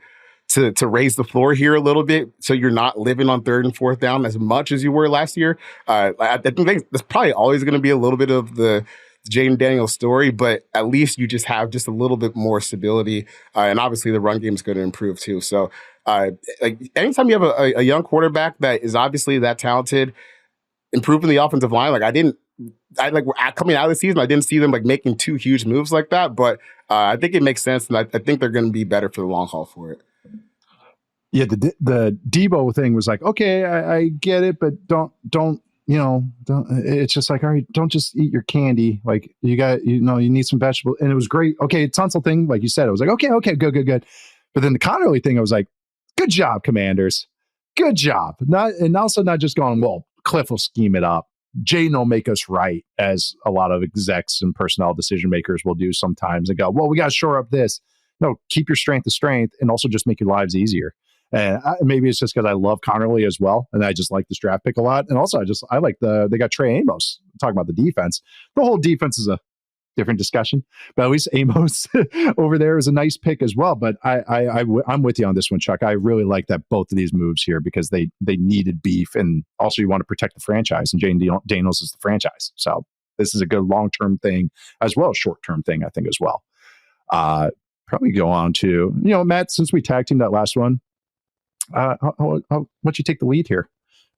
raise the floor here a little bit, so you're not living on 3rd and 4th down as much as you were last year. I think that's probably always going to be a little bit of the Jaden Daniels story, but at least you just have just a little bit more stability, and obviously the run game is going to improve too. So, like anytime you have a young quarterback that is obviously that talented, improving the offensive line, coming out of the season, I didn't see them like making 2 huge moves like that, but I think it makes sense, and I think they're going to be better for the long haul for it. Yeah, the Debo thing was like, okay, I get it, but don't it's just like, all right, don't just eat your candy. Like you need some vegetables. And it was great. Okay, Tunsil thing, like you said, it was like, okay, good. But then the Connolly thing, I was like, good job, Commanders. Good job. Not just going, well, Cliff will scheme it up. Jaden will make us right, as a lot of execs and personnel decision makers will do sometimes, and go, well, we got to shore up this. No, keep your strength to strength, and also just make your lives easier. And maybe it's just because I love Connerly as well, and I just like this draft pick a lot. And also, I like they got Trey Amos. Talking about the defense, the whole defense is a different discussion, but at least Amos over there is a nice pick as well. But I'm with you on this one, Chuck. I really like that both of these moves here because they needed beef, and also you want to protect the franchise, and Jane Daniels is the franchise, so this is a good long-term thing as well as short-term thing, I think, as well. Probably go on to, Matt, since we tag teamed that last one, why don't you take the lead here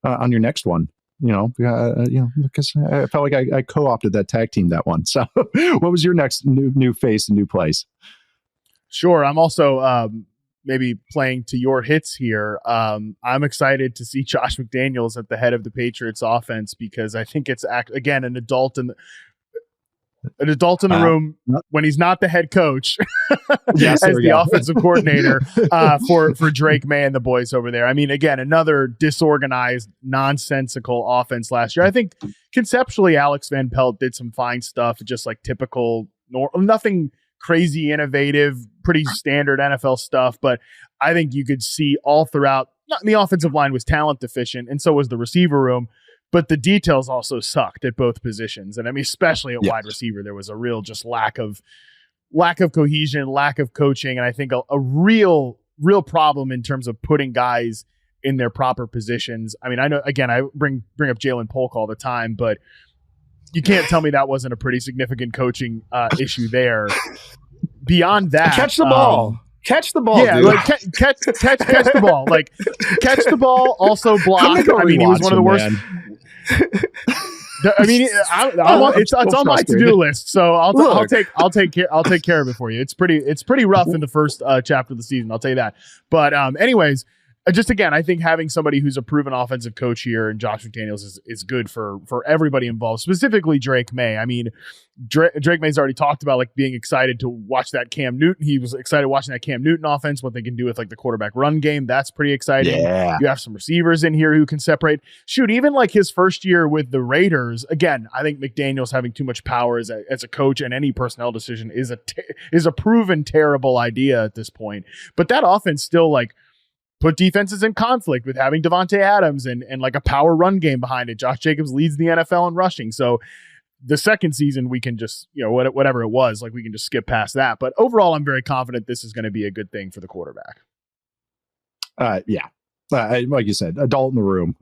on your next one? Because I felt like I co-opted that tag team, that one. So what was your next new face and new place? Sure. I'm also maybe playing to your hits here. I'm excited to see Josh McDaniels at the head of the Patriots offense because I think it's, again, an adult in the room when he's not the head coach as the offensive coordinator for Drake May and the boys over there. I mean, again, another disorganized, nonsensical offense last year. I think conceptually Alex Van Pelt did some fine stuff, just like typical, nothing crazy innovative, pretty standard NFL stuff. But I think you could see all throughout, the offensive line was talent deficient, and so was the receiver room. But the details also sucked at both positions. And I mean, especially at wide receiver, there was a real just lack of cohesion, lack of coaching. And I think a real problem in terms of putting guys in their proper positions. I mean, I know, again, I bring up Jalen Polk all the time, but you can't tell me that wasn't a pretty significant coaching issue there. Beyond that, catch the ball. Catch the ball, yeah, dude. like catch the ball. Like catch the ball, also block. I mean, he was one of the worst. I mean, it's on my to-do list, so I'll take care of it for you. It's pretty rough in the first chapter of the season, I'll tell you that. But anyways, just again, I think having somebody who's a proven offensive coach here and Josh McDaniels is good for everybody involved, specifically Drake May. I mean, Drake May's already talked about like being excited to watch that Cam Newton. He was excited watching that Cam Newton offense, what they can do with like the quarterback run game. That's pretty exciting. Yeah. You have some receivers in here who can separate. Shoot, even like his first year with the Raiders, again, I think McDaniels having too much power as a coach and any personnel decision is a proven terrible idea at this point. But that offense still like put defenses in conflict with having Devontae Adams and like a power run game behind it. Josh Jacobs leads the NFL in rushing. So the second season, we can just, whatever it was, like we can just skip past that. But overall, I'm very confident this is going to be a good thing for the quarterback. Yeah. Like you said, adult in the room.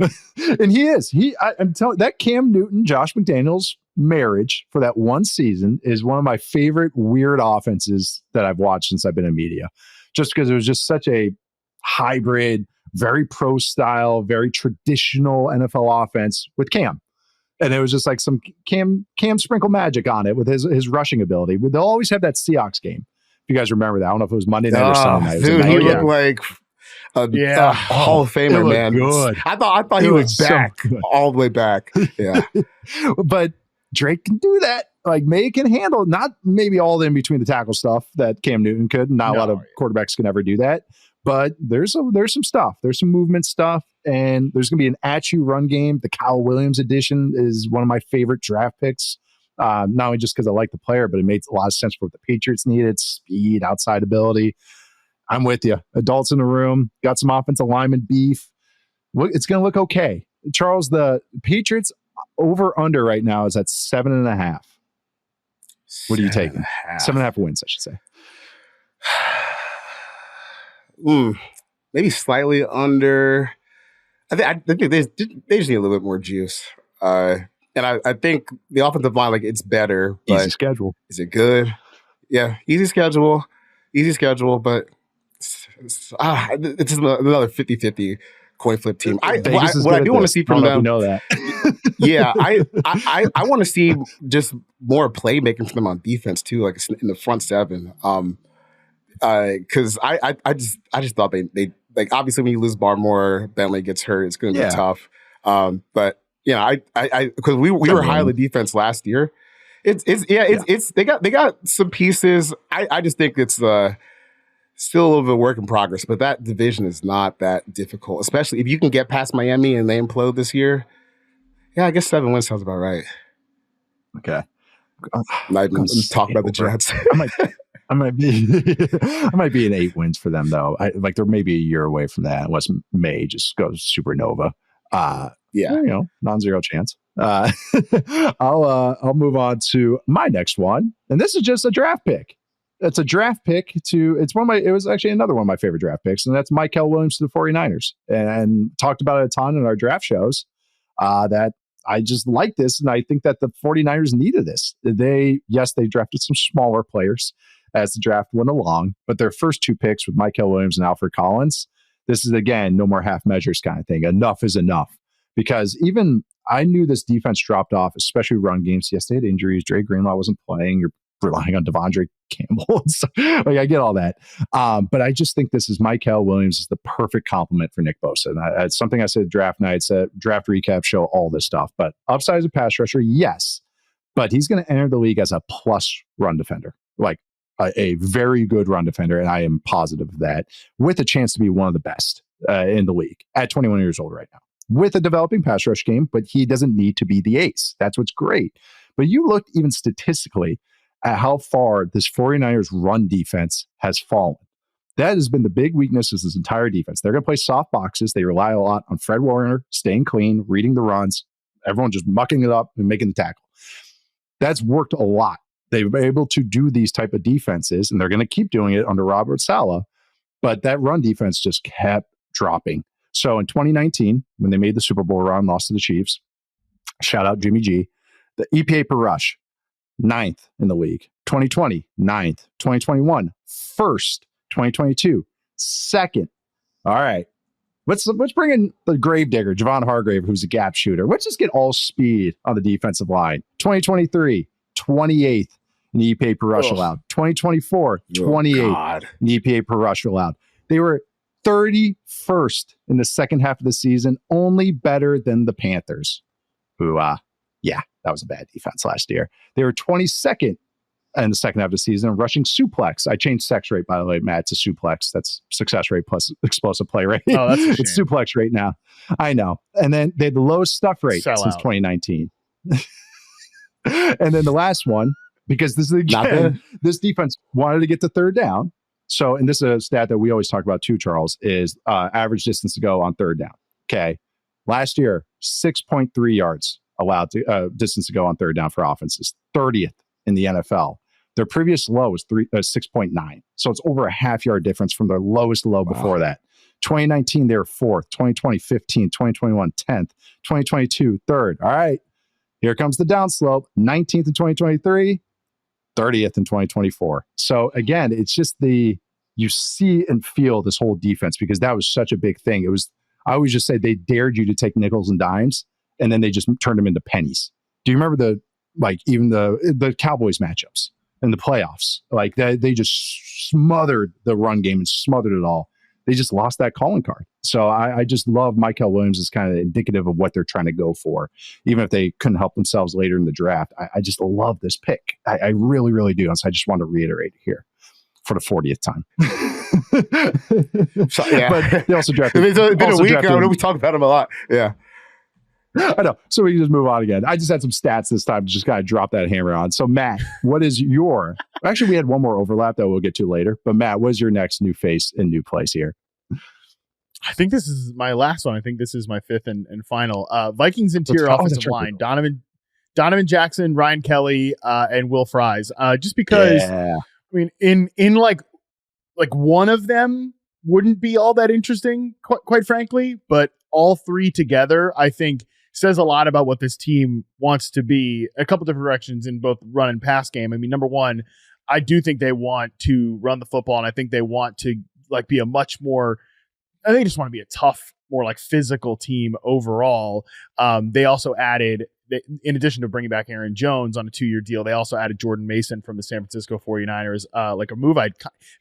And he is. I'm telling that Cam Newton, Josh McDaniels marriage for that one season is one of my favorite weird offenses that I've watched since I've been in media. Just because it was just such a hybrid, very pro style, very traditional NFL offense with Cam. And it was just like some Cam sprinkle magic on it with his rushing ability. They'll always have that Seahawks game. If you guys remember that. I don't know if it was Monday night or Sunday night. Dude, he looked like a Hall of Famer, man. Good. I thought he was back, so all the way back. Yeah. But Drake can do that. Like May can handle not maybe all the in between the tackle stuff that Cam Newton could. Not a lot of quarterbacks can ever do that. But there's some stuff. There's some movement stuff, and there's going to be an at-you run game. The Kyle Williams edition is one of my favorite draft picks, not only just because I like the player, but it made a lot of sense for what the Patriots needed, speed, outside ability. I'm with you. Adults in the room, got some offensive lineman beef. It's going to look okay. Charles, the Patriots over-under right now is at 7.5. What are you taking? 7.5 wins, I should say. Maybe slightly under. I think they just need a little bit more juice. And I think the offensive line, like, it's better. But easy schedule. Is it good? Yeah, easy schedule, but it's just another 50-50 coin flip team. What I do want to see from them, that. Yeah, I want to see just more playmaking from them on defense too, like in the front seven. Because I just thought they like, obviously when you lose Barmore, Bentley gets hurt, it's going to be tough. But I because we were high on the defense last year. It's they got some pieces. I just think it's still a little bit of work in progress. But that division is not that difficult, especially if you can get past Miami and they implode this year. Yeah, I guess 7 wins sounds about right. Okay. Not even talk about the Jets. I might be in 8 wins for them though. They're maybe a year away from that unless May just goes supernova. Non-zero chance. I'll move on to my next one, and this is just a draft pick. It's a draft pick it was actually another one of my favorite draft picks, and that's Mykel Williams to the 49ers. And talked about it a ton in our draft shows, that I just like this, and I think that the 49ers needed this. They drafted some smaller players as the draft went along, but their first 2 picks with Mykel Williams and Alfred Collins, this is, again, no more half measures kind of thing. Enough is enough. Because even I knew this defense dropped off, especially run games. Yes, they had injuries. Dre Greenlaw wasn't playing. You're relying on Devondre Campbell. I get all that. But I just think this is Mykel Williams is the perfect complement for Nick Bosa. And it's something I said draft night, said draft recap show, all this stuff. But upside as a pass rusher, yes. But he's going to enter the league as a plus run defender, like a very good run defender. And I am positive of that, with a chance to be one of the best in the league at 21 years old right now, with a developing pass rush game, but he doesn't need to be the ace. That's what's great. But you look even statistically at how far this 49ers run defense has fallen. That has been the big weakness of this entire defense. They're going to play soft boxes. They rely a lot on Fred Warner staying clean, reading the runs, everyone just mucking it up and making the tackle. That's worked a lot. They've been able to do these type of defenses, and they're going to keep doing it under Robert Saleh. But that run defense just kept dropping. So in 2019, when they made the Super Bowl run, lost to the Chiefs, shout out Jimmy G, the EPA per rush, 9th in the league. 2020, 9th. 2021, 1st. 2022, 2nd. All right. Let's bring in the gravedigger, Javon Hargrave, who's a gap shooter. Let's just get all speed on the defensive line. 2023, 28th in the EPA per rush allowed. 2024, 28th in the EPA per rush allowed. They were 31st in the second half of the season, only better than the Panthers, who, that was a bad defense last year. They were 22nd in the second half of the season, rushing suplex. I changed sex rate, by the way, Matt, to suplex. That's success rate plus explosive play rate. Oh, that's a shame. It's suplex rate now. I know. And then they had the lowest stuff rate since 2019. And then the last one, because this is again, this defense wanted to get to third down. So, and this is a stat that we always talk about too, Charles, is average distance to go on third down. Okay. Last year, 6.3 yards allowed to distance to go on third down for offenses, 30th in the NFL. Their previous low was 6.9. So it's over a half-yard difference from their lowest low before that. 2019, they were 4th. 2020, 15th. 2021, 10th. 2022, 3rd. All right. Here comes the downslope. 19th in 2023, 30th in 2024. So again, it's just you see and feel this whole defense, because that was such a big thing. It was, I always just say they dared you to take nickels and dimes, and then they just turned them into pennies. Do you remember even the Cowboys matchups in the playoffs? Like they just smothered the run game and smothered it all. They just lost that calling card. So I just love Mykel Williams as kind of indicative of what they're trying to go for, even if they couldn't help themselves later in the draft. I just love this pick. I really, really do. And so I just want to reiterate it here for the 40th time. So, yeah. But they also drafted. It's been a week. I know we talk about him a lot. Yeah. I know. So we can just move on again. I just had some stats this time to just kind of drop that hammer on. So Matt, what is your, actually we had one more overlap that we'll get to later, but Matt, what is your next new face and new place here? I think this is my last one. I think this is my 5th and final. Vikings interior offensive line, Donovan Jackson, Ryan Kelly, and Will Fries. Just because, I mean, in like one of them wouldn't be all that interesting, quite frankly, but all three together, I think, says a lot about what this team wants to be. A couple different directions in both run and pass game. I mean, number one, I do think they want to run the football, and I think they want to be a much more, I think they just want to be a tough, more physical team overall. They also added, in addition to bringing back Aaron Jones on a 2-year deal, they also added Jordan Mason from the San Francisco 49ers, a move I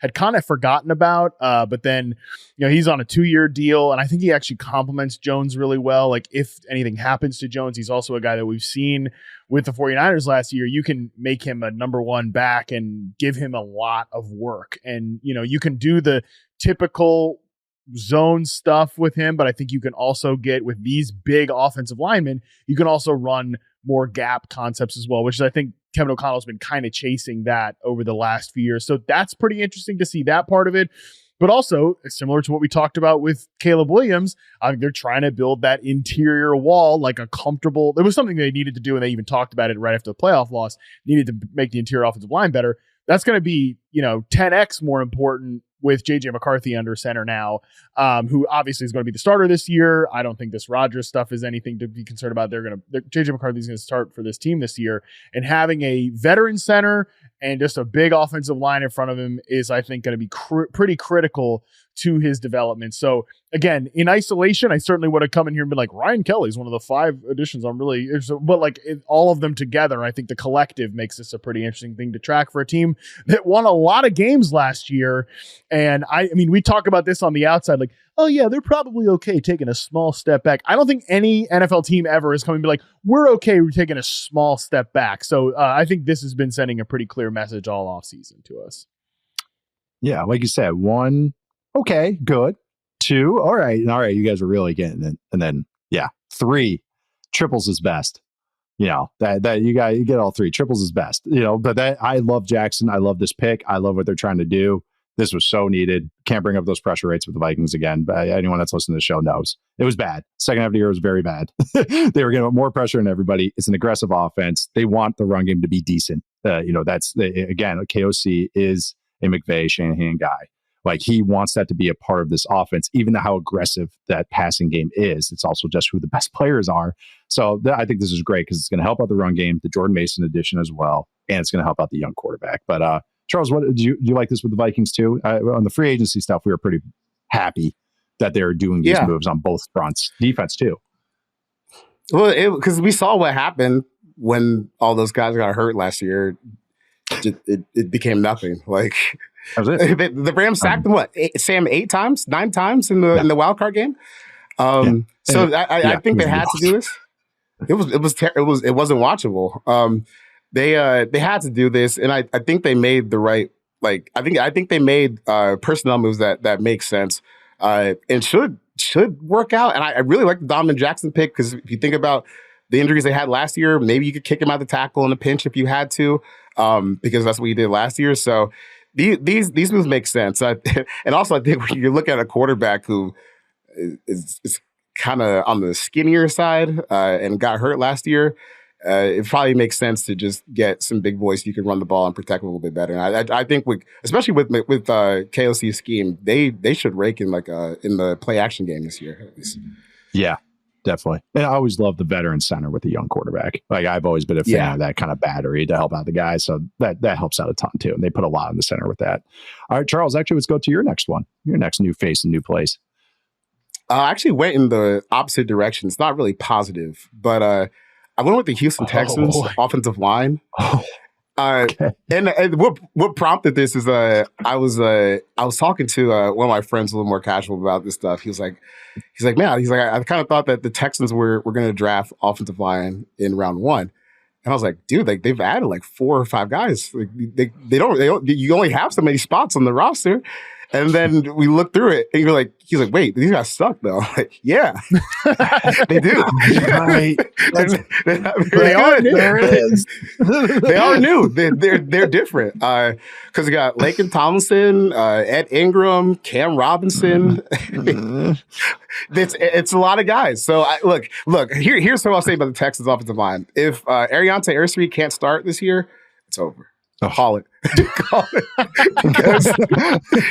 had kind of forgotten about. But then, he's on a 2-year deal, and I think he actually complements Jones really well. If anything happens to Jones, he's also a guy that we've seen with the 49ers last year. You can make him a number one back and give him a lot of work. And, you can do the typical zone stuff with him, but I think you can also get, with these big offensive linemen, you can also run more gap concepts as well, which is, I think, Kevin O'Connell's been kind of chasing that over the last few years. So that's pretty interesting to see that part of it. But also, similar to what we talked about with Caleb Williams, they're trying to build that interior wall, like a comfortable. It was something they needed to do, and they even talked about it right after the playoff loss. Needed to make the interior offensive line better. That's going to be, 10x more important with JJ McCarthy under center now, who obviously is going to be the starter this year. I don't think this Rodgers stuff is anything to be concerned about. JJ McCarthy is going to start for this team this year, and having a veteran center and just a big offensive line in front of him is, I think, going to be pretty critical to his development. So again, in isolation, I certainly would have come in here and been like, Ryan Kelly's one of the 5 additions but all of them together, I think the collective makes this a pretty interesting thing to track for a team that won a lot of games last year. And I mean, we talk about this on the outside, like, oh yeah, they're probably okay taking a small step back. I don't think any NFL team ever is coming to be like, we're okay, we're taking a small step back. So I think this has been sending a pretty clear message all offseason to us. Yeah, like you said, 1, okay, good. 2, all right, you guys are really getting it. And then, 3, triples is best. That you get all 3. Triples is best. But that I love Jackson. I love this pick. I love what they're trying to do. This was so needed. Can't bring up those pressure rates with the Vikings again. But anyone that's listening to the show knows it was bad. Second half of the year was very bad. They were getting more pressure than everybody. It's an aggressive offense. They want the run game to be decent. That's again, KOC is a McVay Shanahan guy. Like, he wants that to be a part of this offense, even how aggressive that passing game is. It's also just who the best players are. So I think this is great because it's going to help out the run game, the Jordan Mason addition as well, and it's going to help out the young quarterback. But Charles, what do you like this with the Vikings too? On the free agency stuff, we were pretty happy that they're doing these moves on both fronts. Defense too. Well, because we saw what happened when all those guys got hurt last year. It became nothing. Like, that was it. The Rams sacked them 8 times, 9 times in the wild card game. So I think they had to do this. It wasn't watchable. They had to do this, and I think they made the right. Like, I think they made personnel moves that make sense and should work out. And I really like the Donovan Jackson pick, because if you think about the injuries they had last year, maybe you could kick him out of the tackle in a pinch if you had to, because that's what you did last year. So these moves make sense. And also, I think when you look at a quarterback who is kind of on the skinnier side and got hurt last year, it probably makes sense to just get some big boys so you can run the ball and protect a little bit better. And I think especially with KOC's scheme, they should rake in in the play action game this year at least. Yeah, definitely. And I always love the veteran center with the young quarterback. Like, I've always been a fan of that kind of battery to help out the guys. So that helps out a ton too. And they put a lot in the center with that. All right, Charles, actually, let's go to your next one. Your next new face and new place. I actually went in the opposite direction. It's not really positive, but I went with the Houston Texans offensive line. Okay. And what prompted this is I was talking to one of my friends a little more casual about this stuff. He's like, man, I kind of thought that the Texans were going to draft offensive line in round 1. And I was like, dude, they've added 4 or 5 guys. Like, they don't, you only have so many spots on the roster. And then we look through it, and he's like, wait, these guys suck though. Like, yeah, they do. Right. They are new. There it is. They are new. They're different. Because we got Laken Tomlinson, Ed Ingram, Cam Robinson. It's a lot of guys. So look. Here's what I'll say about the Texans offensive line. If Ariante Ursary can't start this year, it's over. Call it. Because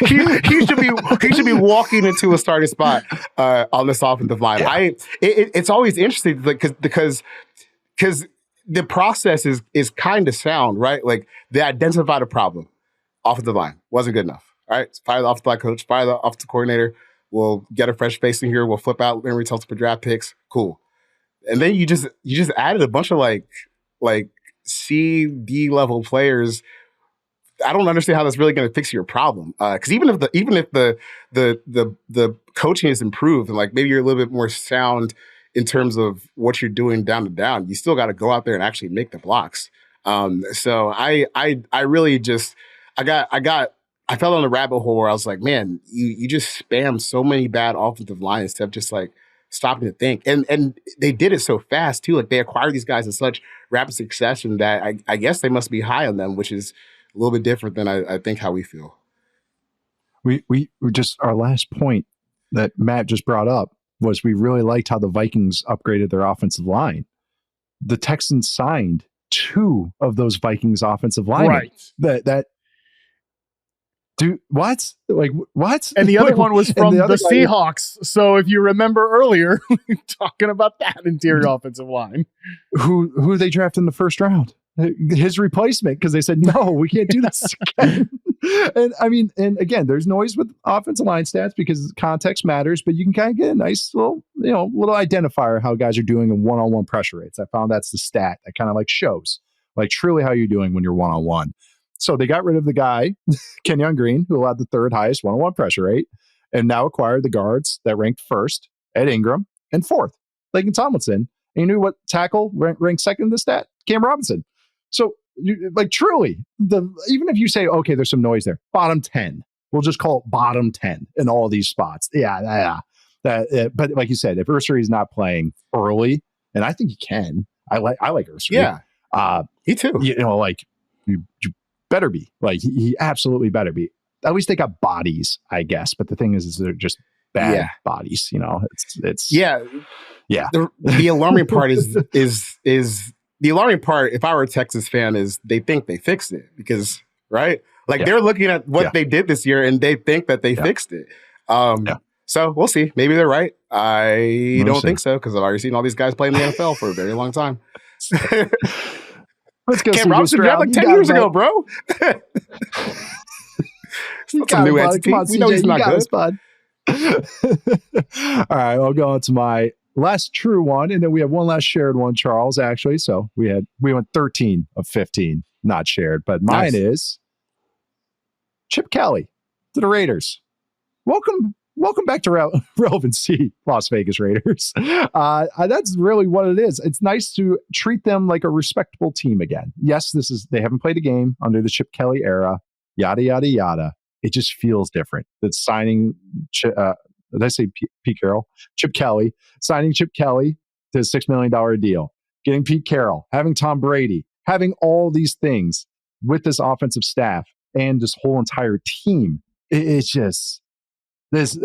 he should be walking into a starting spot on this offensive line. Yeah. It's always interesting because the process is kind of sound, right? Like, they identified a problem. Offensive line wasn't good enough. All right, fire the offensive line coach, fire the offensive coordinator. We'll get a fresh face in here. We'll flip out Henry Tulsa for draft picks. Cool. And then you just added a bunch of like C, D level players. I don't understand how that's really going to fix your problem. Because even if the coaching is improved and maybe you're a little bit more sound in terms of what you're doing down to down, you still got to go out there and actually make the blocks. So I really just I fell on the rabbit hole where I was like, man, you just spam so many bad offensive lines instead of just stopping to think. And they did it so fast too. Like they acquired these guys in such rapid succession that I guess they must be high on them, which is a little bit different than I think how we feel. We just, our last point that Matt just brought up was we really liked how the Vikings upgraded their offensive line. The Texans signed 2 of those Vikings offensive linemen. Right. That dude, what? Like, what? And the other one was from the Seahawks. So if you remember earlier, talking about that interior offensive line. Who they drafted in the first round? His replacement, because they said, no, we can't do this again. And I mean, and again, there's noise with offensive line stats because context matters, but you can kind of get a nice little identifier how guys are doing in one-on-one pressure rates. I found that's the stat that kind of like shows like truly how you're doing when you're one-on-one. So they got rid of the guy, Kenyon Green, who had the 3rd highest one-on-one pressure rate, and now acquired the guards that ranked 1st, Ed Ingram, and 4th, Laken Tomlinson. And you knew what tackle ranked 2nd in the stat? Cam Robinson. So, truly, even if you say, okay, there's some noise there, bottom 10. We'll just call it bottom 10 in all these spots. Yeah. But like you said, if Ursery is not playing early, and I think he can, I like Ursery. Yeah, me too. You better be. Like, he absolutely better be. At least they got bodies, I guess. But the thing is they're just bad bodies. It's yeah. The alarming part is the alarming part, if I were a Texas fan, is they think they fixed it because, right? Like they're looking at what they did this year and they think that they fixed it. So we'll see. Maybe they're right. I don't think so because I've already seen all these guys play in the NFL for a very long time. Let's go. Cam Robinson drafted like 10 years ago, bro. Some new entity. We know he's not good. Bud. All right, I'll go on to my last true one, and then we have one last shared one, Charles, actually. So we went 13 of 15 not shared, but mine is Chip Kelly to the Raiders. Welcome back to relevancy, Las Vegas Raiders. That's really what it is. It's nice to treat them like a respectable team again. Yes, they haven't played a game under the Chip Kelly era, yada, yada, yada. It just feels different. That's signing, did I say Pete Carroll? Chip Kelly, signing Chip Kelly to a $6 million deal, getting Pete Carroll, having Tom Brady, having all these things with this offensive staff and this whole entire team. It's just this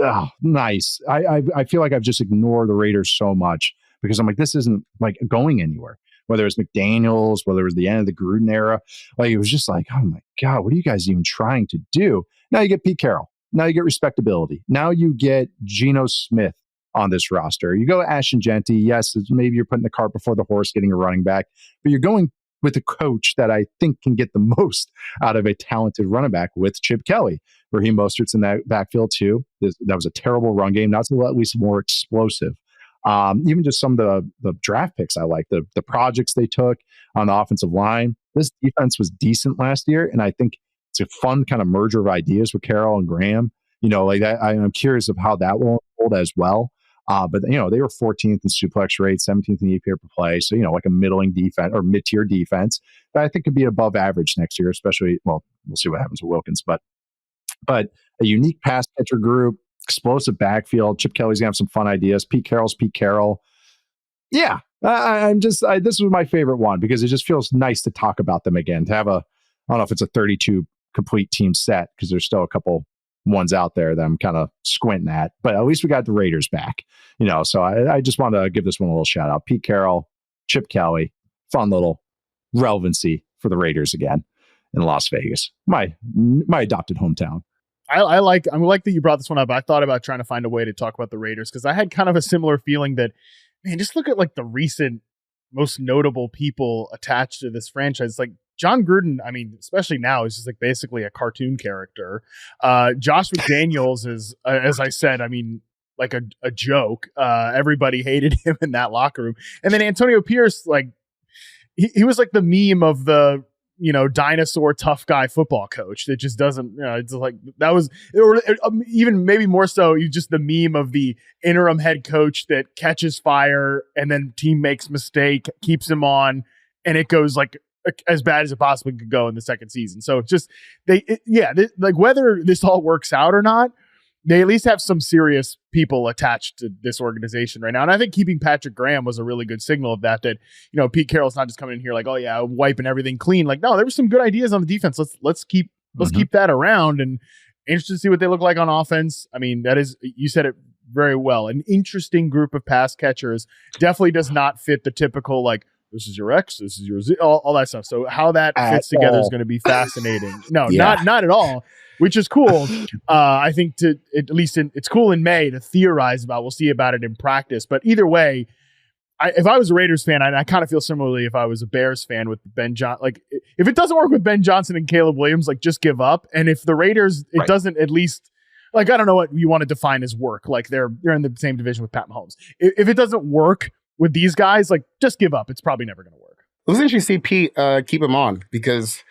nice. I feel like I've just ignored the Raiders so much because I'm like, this isn't like going anywhere. Whether it's McDaniels, whether it was the end of the Gruden era, like it was just like, oh my God, what are you guys even trying to do? Now you get Pete Carroll. Now you get respectability. Now you get Geno Smith on this roster. You go to Ashton Genty. Yes, maybe you're putting the cart before the horse, getting a running back, but you're going with a coach that I think can get the most out of a talented running back with Chip Kelly. Raheem Mostert's in that backfield too. That was a terrible run game. Not at least more explosive. Even just some of the draft picks I like, the projects they took on the offensive line. This defense was decent last year, and I think it's a fun kind of merger of ideas with Carroll and Graham. Like that. I'm curious of how that will unfold as well. But they were 14th in suplex rate, 17th in EPA per play. So, like a middling defense or mid-tier defense that I think could be above average next year, especially, well, we'll see what happens with Wilkins, but a unique pass catcher group, explosive backfield. Chip Kelly's gonna have some fun ideas. Pete Carroll's Pete Carroll. Yeah. This was my favorite one because it just feels nice to talk about them again, to have I don't know if it's a 32 complete team set because there's still a couple ones out there that I'm kind of squinting at, but at least we got the Raiders back, so I just want to give this one a little shout out. Pete Carroll, Chip Kelly, fun little relevancy for the Raiders again in Las Vegas, my adopted hometown. I like that you brought this one up. I thought about trying to find a way to talk about the Raiders because I had kind of a similar feeling that, man, just look at like the recent most notable people attached to this franchise. Like John Gruden, I mean, especially now, is just like basically a cartoon character. Josh McDaniels is, as I said, I mean, like a joke. Everybody hated him in that locker room. And then Antonio Pierce, like he was like the meme of the, dinosaur tough guy football coach that just doesn't, it's like that was, or even maybe more so, you just the meme of the interim head coach that catches fire and then team makes mistake, keeps him on, and it goes like as bad as it possibly could go in the second season. So it's just like whether this all works out or not, they at least have some serious people attached to this organization right now. And I think keeping Patrick Graham was a really good signal of that, Pete Carroll's not just coming in here like, oh yeah, wiping everything clean. Like, no, there were some good ideas on the defense. Let's keep that around, and interested to see what they look like on offense. I mean, that is, you said it very well. An interesting group of pass catchers. Definitely does not fit the typical, like, this is your X, this is your Z, all that stuff. So how that fits together is going to be fascinating. No, not at all. Which is cool. I think it's cool in May to theorize about. We'll see about it in practice. But either way, if I was a Raiders fan, I kind of feel similarly if I was a Bears fan with Ben Johnson. Like, if it doesn't work with Ben Johnson and Caleb Williams, like, just give up. And if the Raiders, it doesn't at least, like, I don't know what you want to define as work. Like, they're in the same division with Pat Mahomes. If it doesn't work with these guys, like, just give up. It's probably never going to work. It was interesting to see Pete keep him on because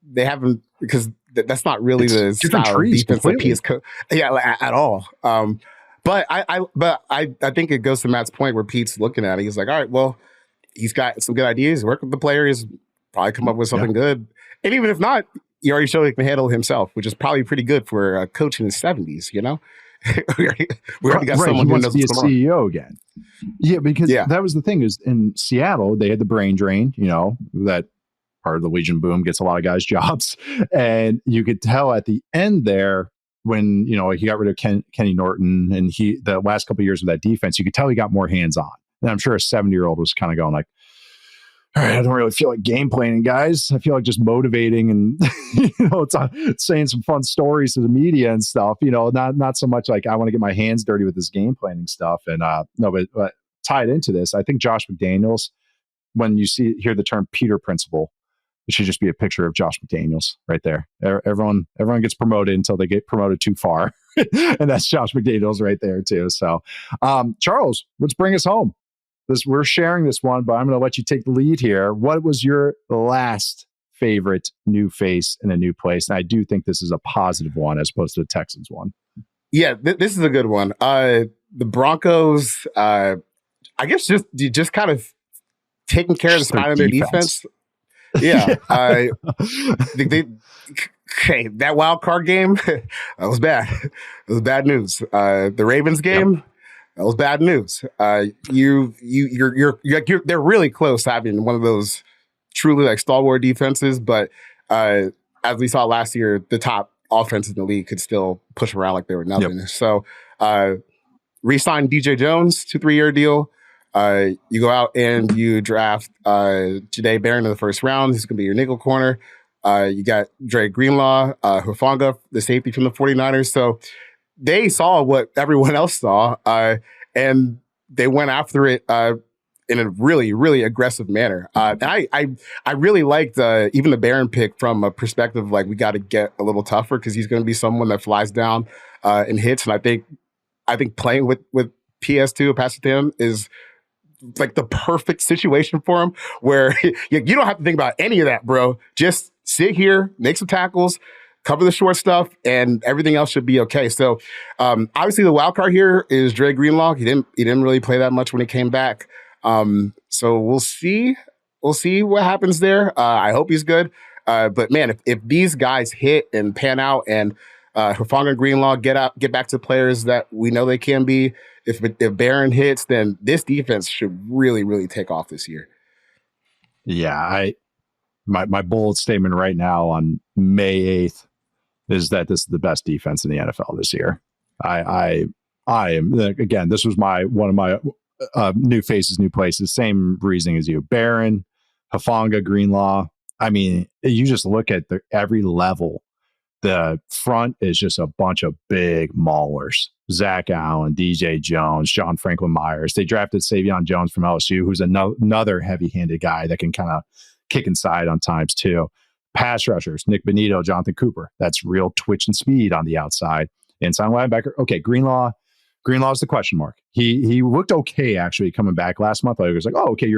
they haven't, because that's not really the style of defense that Pete is at all. But I think it goes to Matt's point where Pete's looking at it. He's like, all right, well, he's got some good ideas. Work with the players, probably come up with something good. And even if not, he already showed he can handle it himself, which is probably pretty good for a coach in his 70s, we already got someone who knows to be a CEO again. Yeah, because that was the thing is in Seattle, they had the brain drain, that part of the Legion boom gets a lot of guys jobs. And you could tell at the end there when, he got rid of Kenny Norton and the last couple of years of that defense, you could tell he got more hands on. And I'm sure a 70-year-old was kind of going like, all right, I don't really feel like game planning, guys. I feel like just motivating and, it's saying some fun stories to the media and stuff, not so much like I want to get my hands dirty with this game planning stuff. And but tied into this, I think Josh McDaniels, when you hear the term Peter Principle, it should just be a picture of Josh McDaniels right there. Everyone gets promoted until they get promoted too far. And that's Josh McDaniels right there too. So, Charles, let's bring us home. We're sharing this one, but I'm going to let you take the lead here. What was your last favorite new face in a new place? And I do think this is a positive one as opposed to the Texans one. Yeah, this is a good one. The Broncos, I guess just kind of taking care of the spine of their defense. Yeah. That wild card game, that was bad. It was bad news. The Ravens game, that was bad news. They're really close to having one of those truly like stalwart defenses, but as we saw last year, the top offense in the league could still push around like they were nothing. Yep. So re-signed DJ Jones to 3-year deal. You go out and you draft Jahdae Barron in the first round. He's going to be your nickel corner. You got Dre Greenlaw, Hufanga, the safety from the 49ers. So they saw what everyone else saw, and they went after it in a really, really aggressive manner. And I really liked even the Barron pick from a perspective like we got to get a little tougher because he's going to be someone that flies down and hits. And I think playing with PS2, pass it to him, is like the perfect situation for him where you don't have to think about any of that, bro. Just sit here, make some tackles, cover the short stuff, and everything else should be okay. So obviously the wild card here is Dre Greenlaw. He didn't really play that much when he came back. So we'll see. We'll see what happens there. I hope he's good. But man, if these guys hit and pan out and Hufanga and Greenlaw get back to players that we know they can be, if Barron hits, then this defense should really, really take off this year. Yeah, my bold statement right now on May 8th is that this is the best defense in the NFL this year. I am, again, this was one of my new faces, new places, same reasoning as you. Barron, Hufanga, Greenlaw. I mean, you just look at every level. The front is just a bunch of big maulers. Zach Allen, DJ Jones, John Franklin Myers. They drafted Savion Jones from LSU, who's another heavy-handed guy that can kind of kick inside on times too. Pass rushers, Nick Benito, Jonathan Cooper. That's real twitch and speed on the outside. Inside linebacker. Okay, Greenlaw is the question mark. He looked okay actually coming back last month. I was like, oh, okay,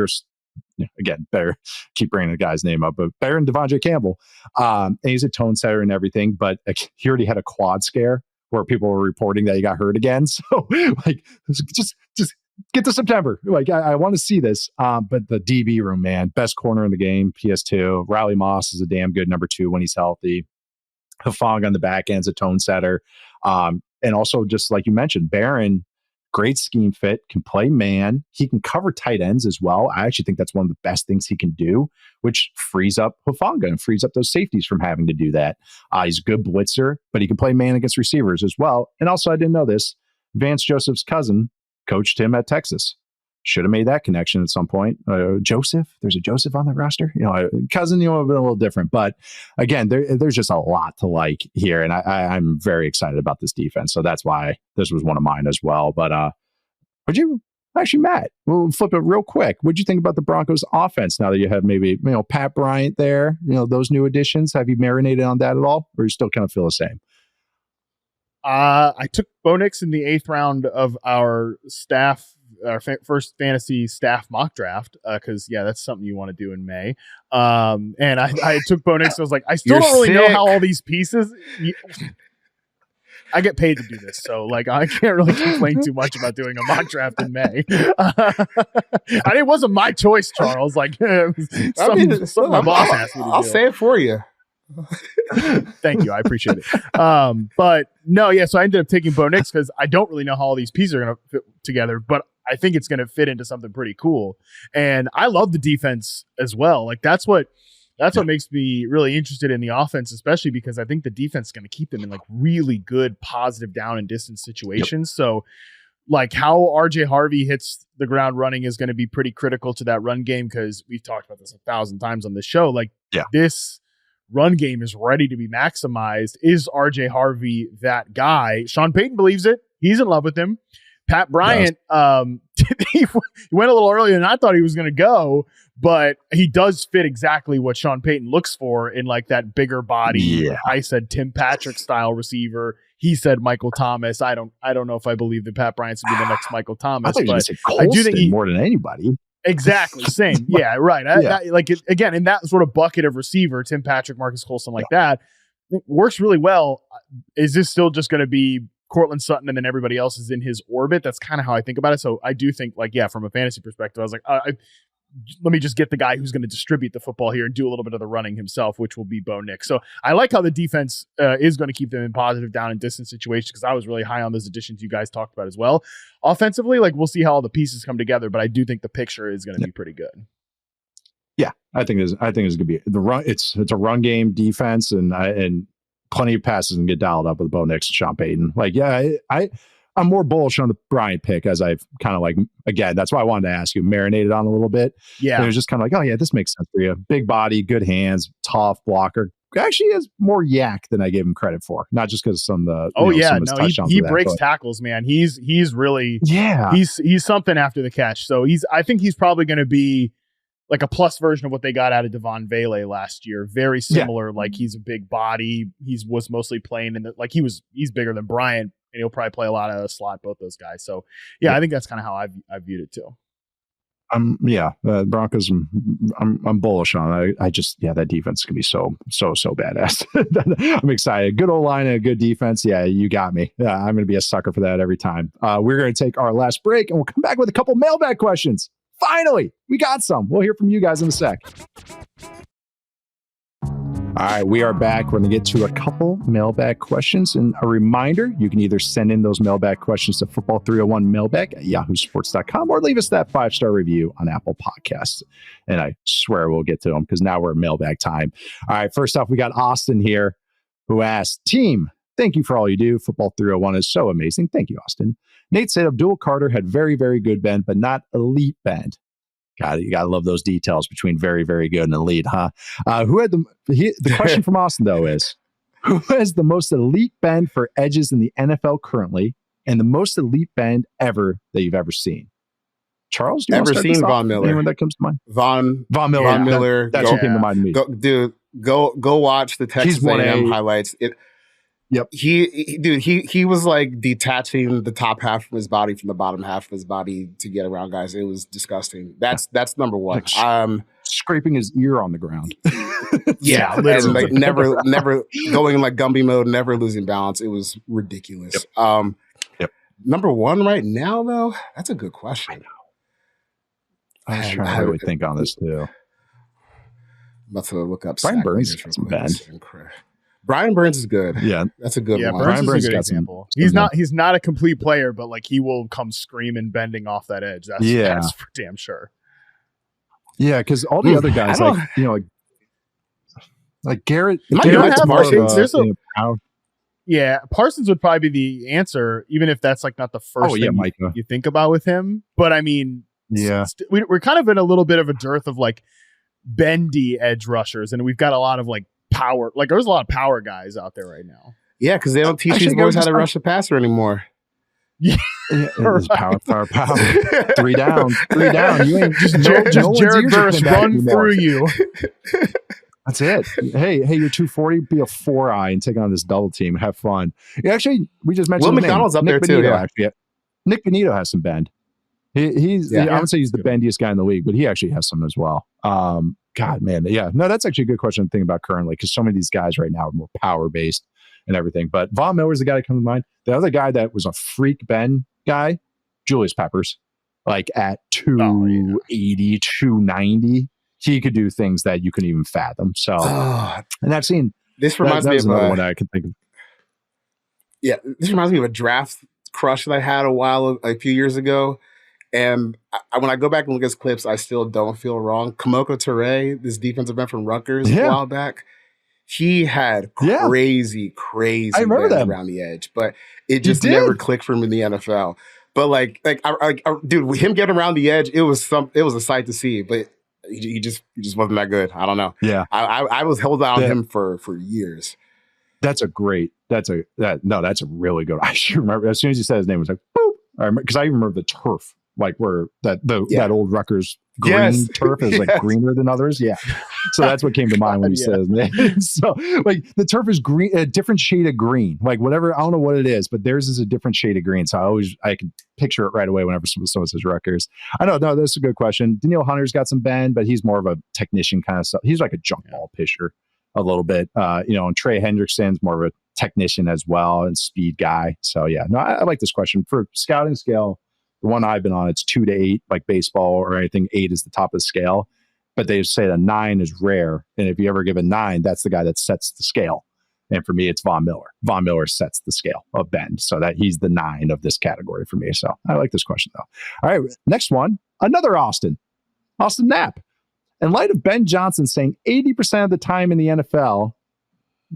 again, better keep bringing the guy's name up, but Barron Devontae Campbell. And he's a tone setter and everything, but he already had a quad scare where people were reporting that he got hurt again. So like, just get to September. Like, I want to see this. But the DB room, man, best corner in the game, PS2. Riley Moss is a damn good number 2 when he's healthy. Hufanga on the back end's a tone setter. And also, just like you mentioned, Barron, great scheme fit, can play man. He can cover tight ends as well. I actually think that's one of the best things he can do, which frees up Hufanga and frees up those safeties from having to do that. He's a good blitzer, but he can play man against receivers as well. And also, I didn't know this, Vance Joseph's cousin coached him at Texas. Should have made that connection at some point. Joseph, there's a Joseph on the roster. Cousin, a little different. But again, there's just a lot to like here, and I'm very excited about this defense. So that's why this was one of mine as well. But actually, Matt, we'll flip it real quick. What'd you think about the Broncos offense now that you have maybe Pat Bryant there? Those new additions. Have you marinated on that at all, or you still kind of feel the same? I took Bo Nix in the 8th round of our first fantasy staff mock draft, because that's something you want to do in May. And I took Bo Nix. I was like, I still don't really know how all these pieces. I get paid to do this, so I can't really complain too much about doing a mock draft in May. It wasn't my choice, Charles. Something my boss asked me to do. I'll say it for you. Thank you. I appreciate it. But no, so I ended up taking Bo Nix because I don't really know how all these pieces are going to fit together, but I think it's going to fit into something pretty cool. And I love the defense as well. That's what makes me really interested in the offense, especially because I think the defense is going to keep them in really good, positive down and distance situations. So how RJ Harvey hits the ground running is going to be pretty critical to that run game, because we've talked about this 1,000 times on this show. This run game is ready to be maximized. Is RJ Harvey that guy? Sean Payton believes it. He's in love with him. Pat Bryant, he went a little earlier than I thought he was going to go, but he does fit exactly what Sean Payton looks for in that bigger body. Yeah. I said Tim Patrick style receiver. He said Michael Thomas. I don't know if I believe that Pat Bryant's going to be the next Michael Thomas, but I do think more than anybody. Exactly. Same. Yeah, right. Again, in that sort of bucket of receiver, Tim Patrick, Marcus Colston, that, it works really well. Is this still just going to be Cortland Sutton and then everybody else is in his orbit? That's kind of how I think about it. So I do think from a fantasy perspective, I was let me just get the guy who's going to distribute the football here and do a little bit of the running himself, which will be Bo Nix. So I like how the defense is going to keep them in positive down and distance situations, because I was really high on those additions you guys talked about as well. Offensively, we'll see how all the pieces come together, but I do think the picture is going to be pretty good. Yeah, I think it's going to be the run. It's a run game defense, and plenty of passes and get dialed up with Bo Nix and Sean Payton. I'm more bullish on the Bryant pick, as I've kind of again, that's why I wanted to ask you, marinated on a little bit. Yeah. And it was just kind of this makes sense for you. Big body, good hands, tough blocker. Actually has more yak than I gave him credit for. Not just because some of the, he breaks tackles, man. He's really, he's something after the catch. So I think he's probably going to be a plus version of what they got out of Devon Vele last year. Very similar. He's a big body. Was mostly playing in he's bigger than Bryant, and he'll probably play a lot out of the slot, both those guys. So I think that's kind of how I viewed it too. Broncos, I'm bullish on. I just, that defense can be so badass. I'm excited. Good old line and a good defense. Yeah, you got me. Yeah, I'm going to be a sucker for that every time. We're going to take our last break, and we'll come back with a couple mailbag questions. Finally, we got some. We'll hear from you guys in a sec. All right, we are back. We're going to get to a couple mailbag questions. And a reminder, you can either send in those mailbag questions to football301mailbag at yahoosports.com or leave us that 5-star review on Apple Podcasts. And I swear we'll get to them, because now we're at mailbag time. All right, first off, we got Austin here, who asked, "Team, thank you for all you do. Football 301 is so amazing." Thank you, Austin. Nate said Abdul Carter had very, very good bend, but not elite bend. God, you gotta love those details between very, very good and elite, huh? The question from Austin, though, is who has the most elite bend for edges in the NFL currently, and the most elite bend ever that you've ever seen? Charles, do you ever seen Von Miller? Anyone that comes to mind? Von Miller. Von Miller. That's what came to mind to me. Go watch the Texas A&M highlights. Yep. He was detaching the top half of his body from the bottom half of his body to get around guys. It was disgusting. That's number one. Scraping his ear on the ground. Yeah, literally. And never going Gumby mode, never losing balance. It was ridiculous. Yep. Number one right now, though, that's a good question. I know. I was trying to really think on this too. I'm about to look up Brian Burns. Brian Burns is good. Yeah, that's a good one. Burns Brian is a good example. He's not a complete player, but like he will come screaming, bending off that edge. That's for damn sure. Yeah, because all the other guys, like Garrett Parsons. Parsons would probably be the answer, even if that's like not the first thing you think about with him. But I mean, we're kind of in a little bit of a dearth of like bendy edge rushers, and we've got a lot of like power. Like there's a lot of power guys out there right now. Yeah, because they don't teach these boys how to rush the passer anymore. Yeah, power. 3 down. You ain't just Jared Verse run through you. That's it. Hey, you're 240. Be a 4-eye and take on this double team. Have fun. Actually, we just mentioned McDonald's up there too. Yeah. Actually, Nick Benito has some bend. I would say he's the bendiest guy in the league, but he actually has some as well. God, man. Yeah. No, that's actually a good question to think about currently because so many of these guys right now are more power based and everything. But Von Miller's the guy that comes to mind. The other guy that was a freak bend guy, Julius Peppers, like at 280, 290, he could do things that you couldn't even fathom. So, and I've seen this reminds me of another one I could think of. Yeah, this reminds me of a draft crush that I had a few years ago. And when I go back and look at his clips, I still don't feel wrong. Kamoko Toure, this defensive end from Rutgers a while back, he had crazy I remember that around the edge, but it just never clicked for him in the NFL. But dude, him getting around the edge, it was a sight to see. But he just wasn't that good. I don't know. Yeah, I was held out on him for years. That's a really good. I should remember as soon as you said his name, it was like boop. Because I even remember the turf. Like where that old Rutgers green turf is like greener than others. Yeah. So that's what came to mind when you said his name. So like the turf is green, a different shade of green, like whatever. I don't know what it is, but theirs is a different shade of green. So I can picture it right away whenever someone says Rutgers. I know. No, that's a good question. Daniil Hunter's got some bend, but he's more of a technician kind of stuff. He's like a junk ball pitcher a little bit, and Trey Hendrickson's more of a technician as well and speed guy. So yeah, no, I like this question for scouting scale. The one I've been on, it's 2 to 8, like baseball or anything. 8 is the top of the scale, but they say that 9 is rare. And if you ever give a 9, that's the guy that sets the scale. And for me, it's Von Miller. Von Miller sets the scale of bend, so that he's the 9 of this category for me. So I like this question though. All right, next one, another Austin Knapp. In light of Ben Johnson saying 80% of the time in the NFL,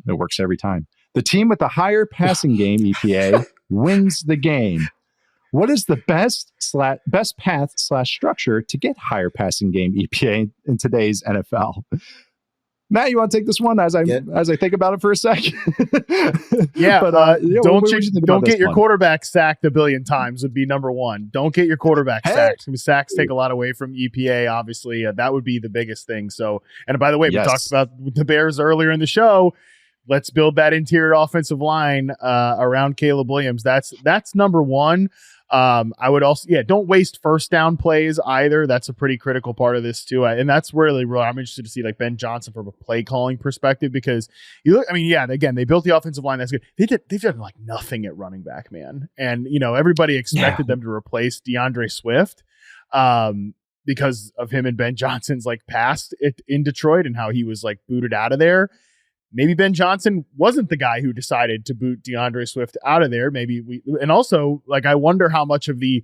it works every time, the team with the higher passing game EPA wins the game. What is the best path / structure to get higher passing game EPA in today's NFL? Matt, you want to take this one as I think about it for a second? Yeah, but don't get your quarterback sacked a billion times would be number one. Don't get your quarterback sacked. Sacks take a lot away from EPA. Obviously, that would be the biggest thing. So, and by the way, we talked about the Bears earlier in the show. Let's build that interior offensive line around Caleb Williams. That's number one. I would also, don't waste first down plays either. That's a pretty critical part of this too. And that's really where I'm interested to see like Ben Johnson from a play calling perspective, because you look, again, they built the offensive line. That's good. They've done like nothing at running back, man. And, everybody expected them to replace DeAndre Swift because of him and Ben Johnson's like past in Detroit and how he was like booted out of there. Maybe Ben Johnson wasn't the guy who decided to boot DeAndre Swift out of there. And also like, I wonder how much of we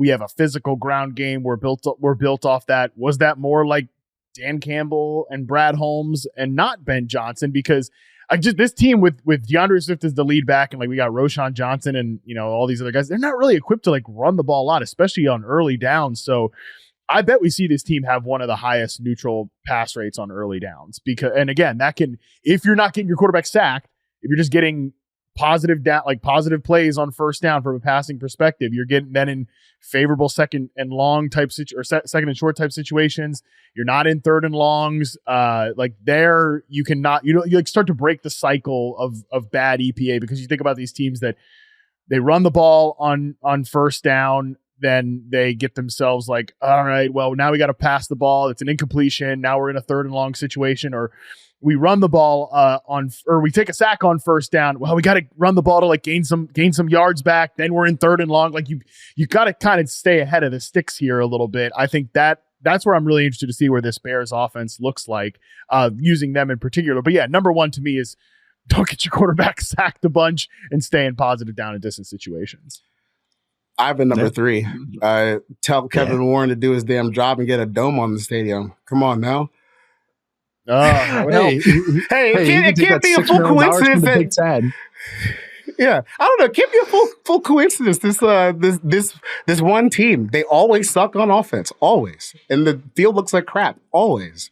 have a physical ground game. We're built off that. Was that more like Dan Campbell and Brad Holmes and not Ben Johnson? Because this team with DeAndre Swift as the lead back and like we got Roshan Johnson and, all these other guys, they're not really equipped to like run the ball a lot, especially on early downs. So I bet we see this team have one of the highest neutral pass rates on early downs and again, that can, if you're not getting your quarterback sacked, if you're just getting positive plays on first down from a passing perspective, you're getting then in favorable second and long type second and short type situations. You're not in third and longs. You cannot, you like start to break the cycle of bad EPA, because you think about these teams that they run the ball on first down. Then they get themselves like, all right, well, now we got to pass the ball. It's an incompletion. Now we're in a third and long situation, or we run the ball or we take a sack on first down. Well, we got to run the ball to like gain some yards back. Then we're in third and long. Like you got to kind of stay ahead of the sticks here a little bit. I think that that's where I'm really interested to see where this Bears offense looks like, using them in particular. But yeah, number one to me is don't get your quarterback sacked a bunch and stay in positive down and distance situations. I have a number 3. Tell Kevin Warren to do his damn job and get a dome on the stadium. Come on now. It can't be a full coincidence that. Yeah, I don't know. It can't be a full coincidence. This one team, they always suck on offense, always, and the field looks like crap, always.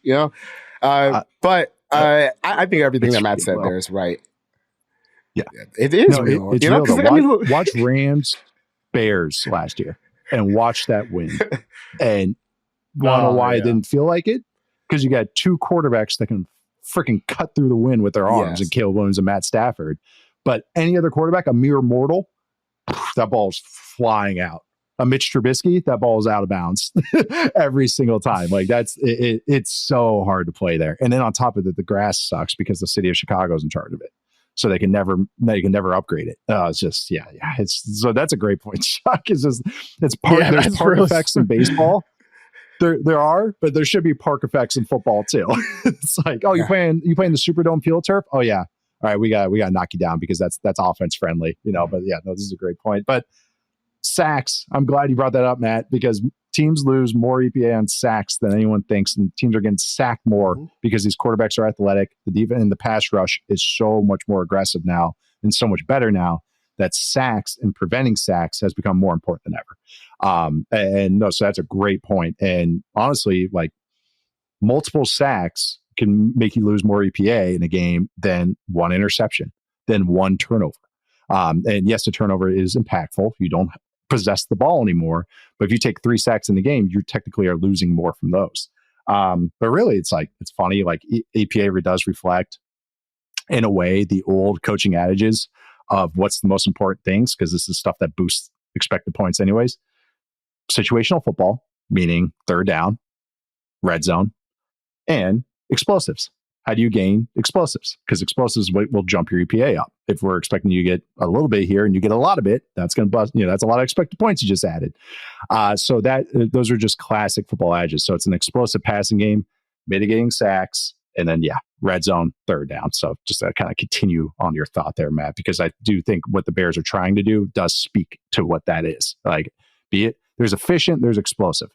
But I think everything that Matt said there is right. Yeah, it is real. It's real. Watch Rams Bears last year and watch that win, and want to know why it didn't feel like it? Because you got 2 quarterbacks that can freaking cut through the wind with their arms, and Caleb Williams and Matt Stafford. But any other quarterback, a mere mortal, that ball's flying out. A Mitch Trubisky, that ball is out of bounds every single time. Like that's it. It's so hard to play there. And then on top of it, the grass sucks because the city of Chicago is in charge of it, so they can never upgrade it. It's just so that's a great point. Chuck is just there's park effects in baseball. There are, but there should be park effects in football too. It's like, you're playing the Superdome field turf. Oh yeah. All right, we got to knock you down because that's offense friendly, But yeah, no, this is a great point. But sacks, I'm glad you brought that up, Matt, because teams lose more EPA on sacks than anyone thinks, and teams are getting sacked more because these quarterbacks are athletic. The defense and the pass rush is so much more aggressive now and so much better now that sacks and preventing sacks has become more important than ever. So that's a great point. And honestly, like multiple sacks can make you lose more EPA in a game than one interception, than one turnover. And yes, the turnover is impactful. You don't possess the ball anymore. But if you take 3 sacks in the game, you technically are losing more from those. But really, it's funny. Like EPA does reflect, in a way, the old coaching adages of what's the most important things, because this is stuff that boosts expected points anyways. Situational football, meaning third down, red zone, and explosives. How do you gain explosives? Because explosives will jump your EPA up. If we're expecting you to get a little bit here and you get a lot of it, that's going to bust. That's a lot of expected points you just added. So those are just classic football adages. So it's an explosive passing game, mitigating sacks, and then red zone, third down. So just to kind of continue on your thought there, Matt, because I do think what the Bears are trying to do does speak to what that is. Like, be it there's efficient, there's explosive.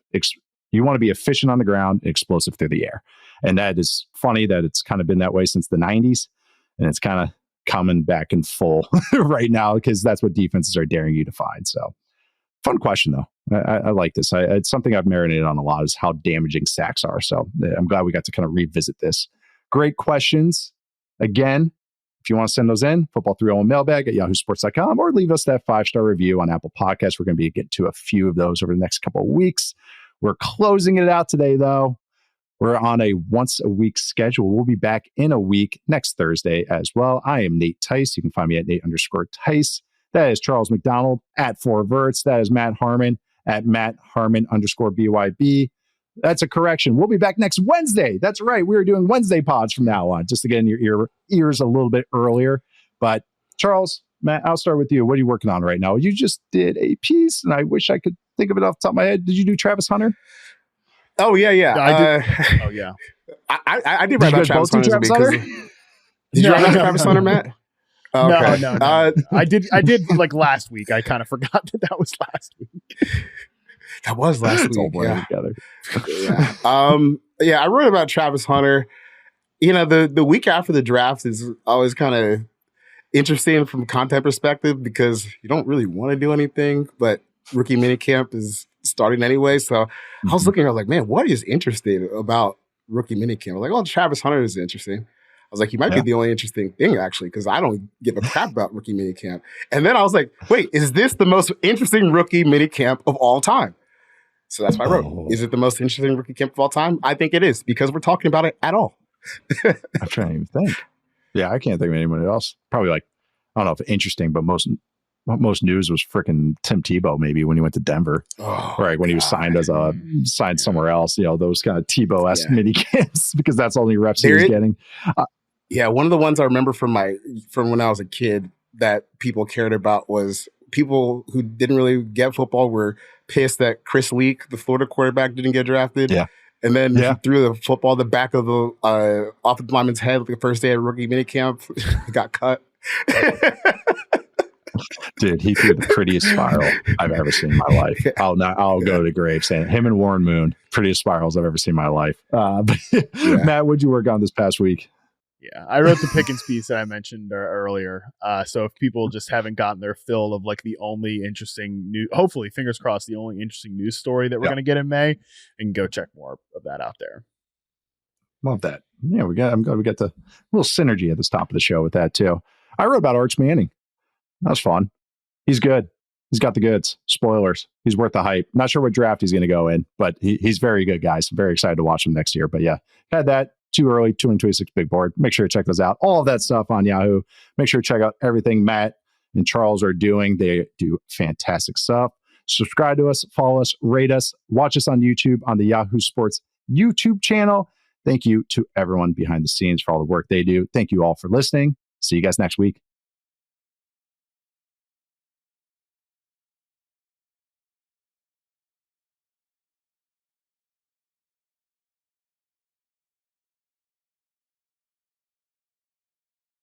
You want to be efficient on the ground, explosive through the air. And that is funny that it's kind of been that way since the 90s. And it's kind of coming back in full right now because that's what defenses are daring you to find. So fun question, though. I like this. It's something I've marinated on a lot is how damaging sacks are. So I'm glad we got to kind of revisit this. Great questions. Again, if you want to send those in, football301 mailbag at yahoosports.com, or leave us that 5-star review on Apple Podcasts. We're going to be getting to a few of those over the next couple of weeks. We're closing it out today, though. We're on a once-a-week schedule. We'll be back in a week next Thursday as well. I am Nate Tice. You can find me at Nate_Tice. That is Charles McDonald at 4Verts. That is Matt Harmon at Matt Harmon_BYB. That's a correction. We'll be back next Wednesday. That's right. We're doing Wednesday pods from now on, just to get in your ears a little bit earlier. But Charles, Matt, I'll start with you. What are you working on right now? You just did a piece, and I wish I could think of it off the top of my head. Did you do Travis Hunter? Oh, yeah. I did. Oh, yeah. I did write about Travis Hunter. Did you write about Travis Hunter, Matt? Okay. No. I did like last week. I kind of forgot that was last week. That was last week. Together. I wrote about Travis Hunter. The week after the draft is always kind of interesting from a content perspective because you don't really want to do anything, but rookie minicamp is starting anyway. So I was looking, I was like, man, what is interesting about rookie minicamp? I was like, Travis Hunter is interesting. I was like, he might be the only interesting thing, actually, because I don't give a crap about rookie minicamp. And then I was like, wait, is this the most interesting rookie minicamp of all time? So that's what I wrote. Is it the most interesting rookie camp of all time? I think it is because we're talking about it at all. I'm trying to even think. Yeah, I can't think of anyone else. Probably I don't know if interesting, but most news was freaking Tim Tebow maybe when he went to Denver, right? When he was signed somewhere else. Those kind of Tebow-esque mini camps because that's all the reps he was getting. One of the ones I remember from when I was a kid that people cared about was people who didn't really get football were pissed that Chris Leak, the Florida quarterback, didn't get drafted. Yeah. And then he threw the football in the back of the offensive lineman's head like the first day of rookie minicamp. He got cut. Dude, he threw the prettiest spiral I've ever seen in my life. I'll go to the grave saying him and Warren Moon, prettiest spirals I've ever seen in my life. Matt, what'd you work on this past week? Yeah, I wrote the Pickens piece that I mentioned earlier. So if people just haven't gotten their fill of like the only interesting new, hopefully, fingers crossed, the only interesting news story that we're going to get in May, and go check more of that out there. Love that. Yeah, I'm glad we got the little synergy at the top of the show with that too. I wrote about Arch Manning. That was fun. He's good. He's got the goods. Spoilers. He's worth the hype. Not sure what draft he's going to go in, but he's very good, guys. I'm very excited to watch him next year. But yeah, had that too early, 226 big board. Make sure to check those out. All of that stuff on Yahoo. Make sure to check out everything Matt and Charles are doing. They do fantastic stuff. Subscribe to us, follow us, rate us, watch us on YouTube on the Yahoo Sports YouTube channel. Thank you to everyone behind the scenes for all the work they do. Thank you all for listening. See you guys next week.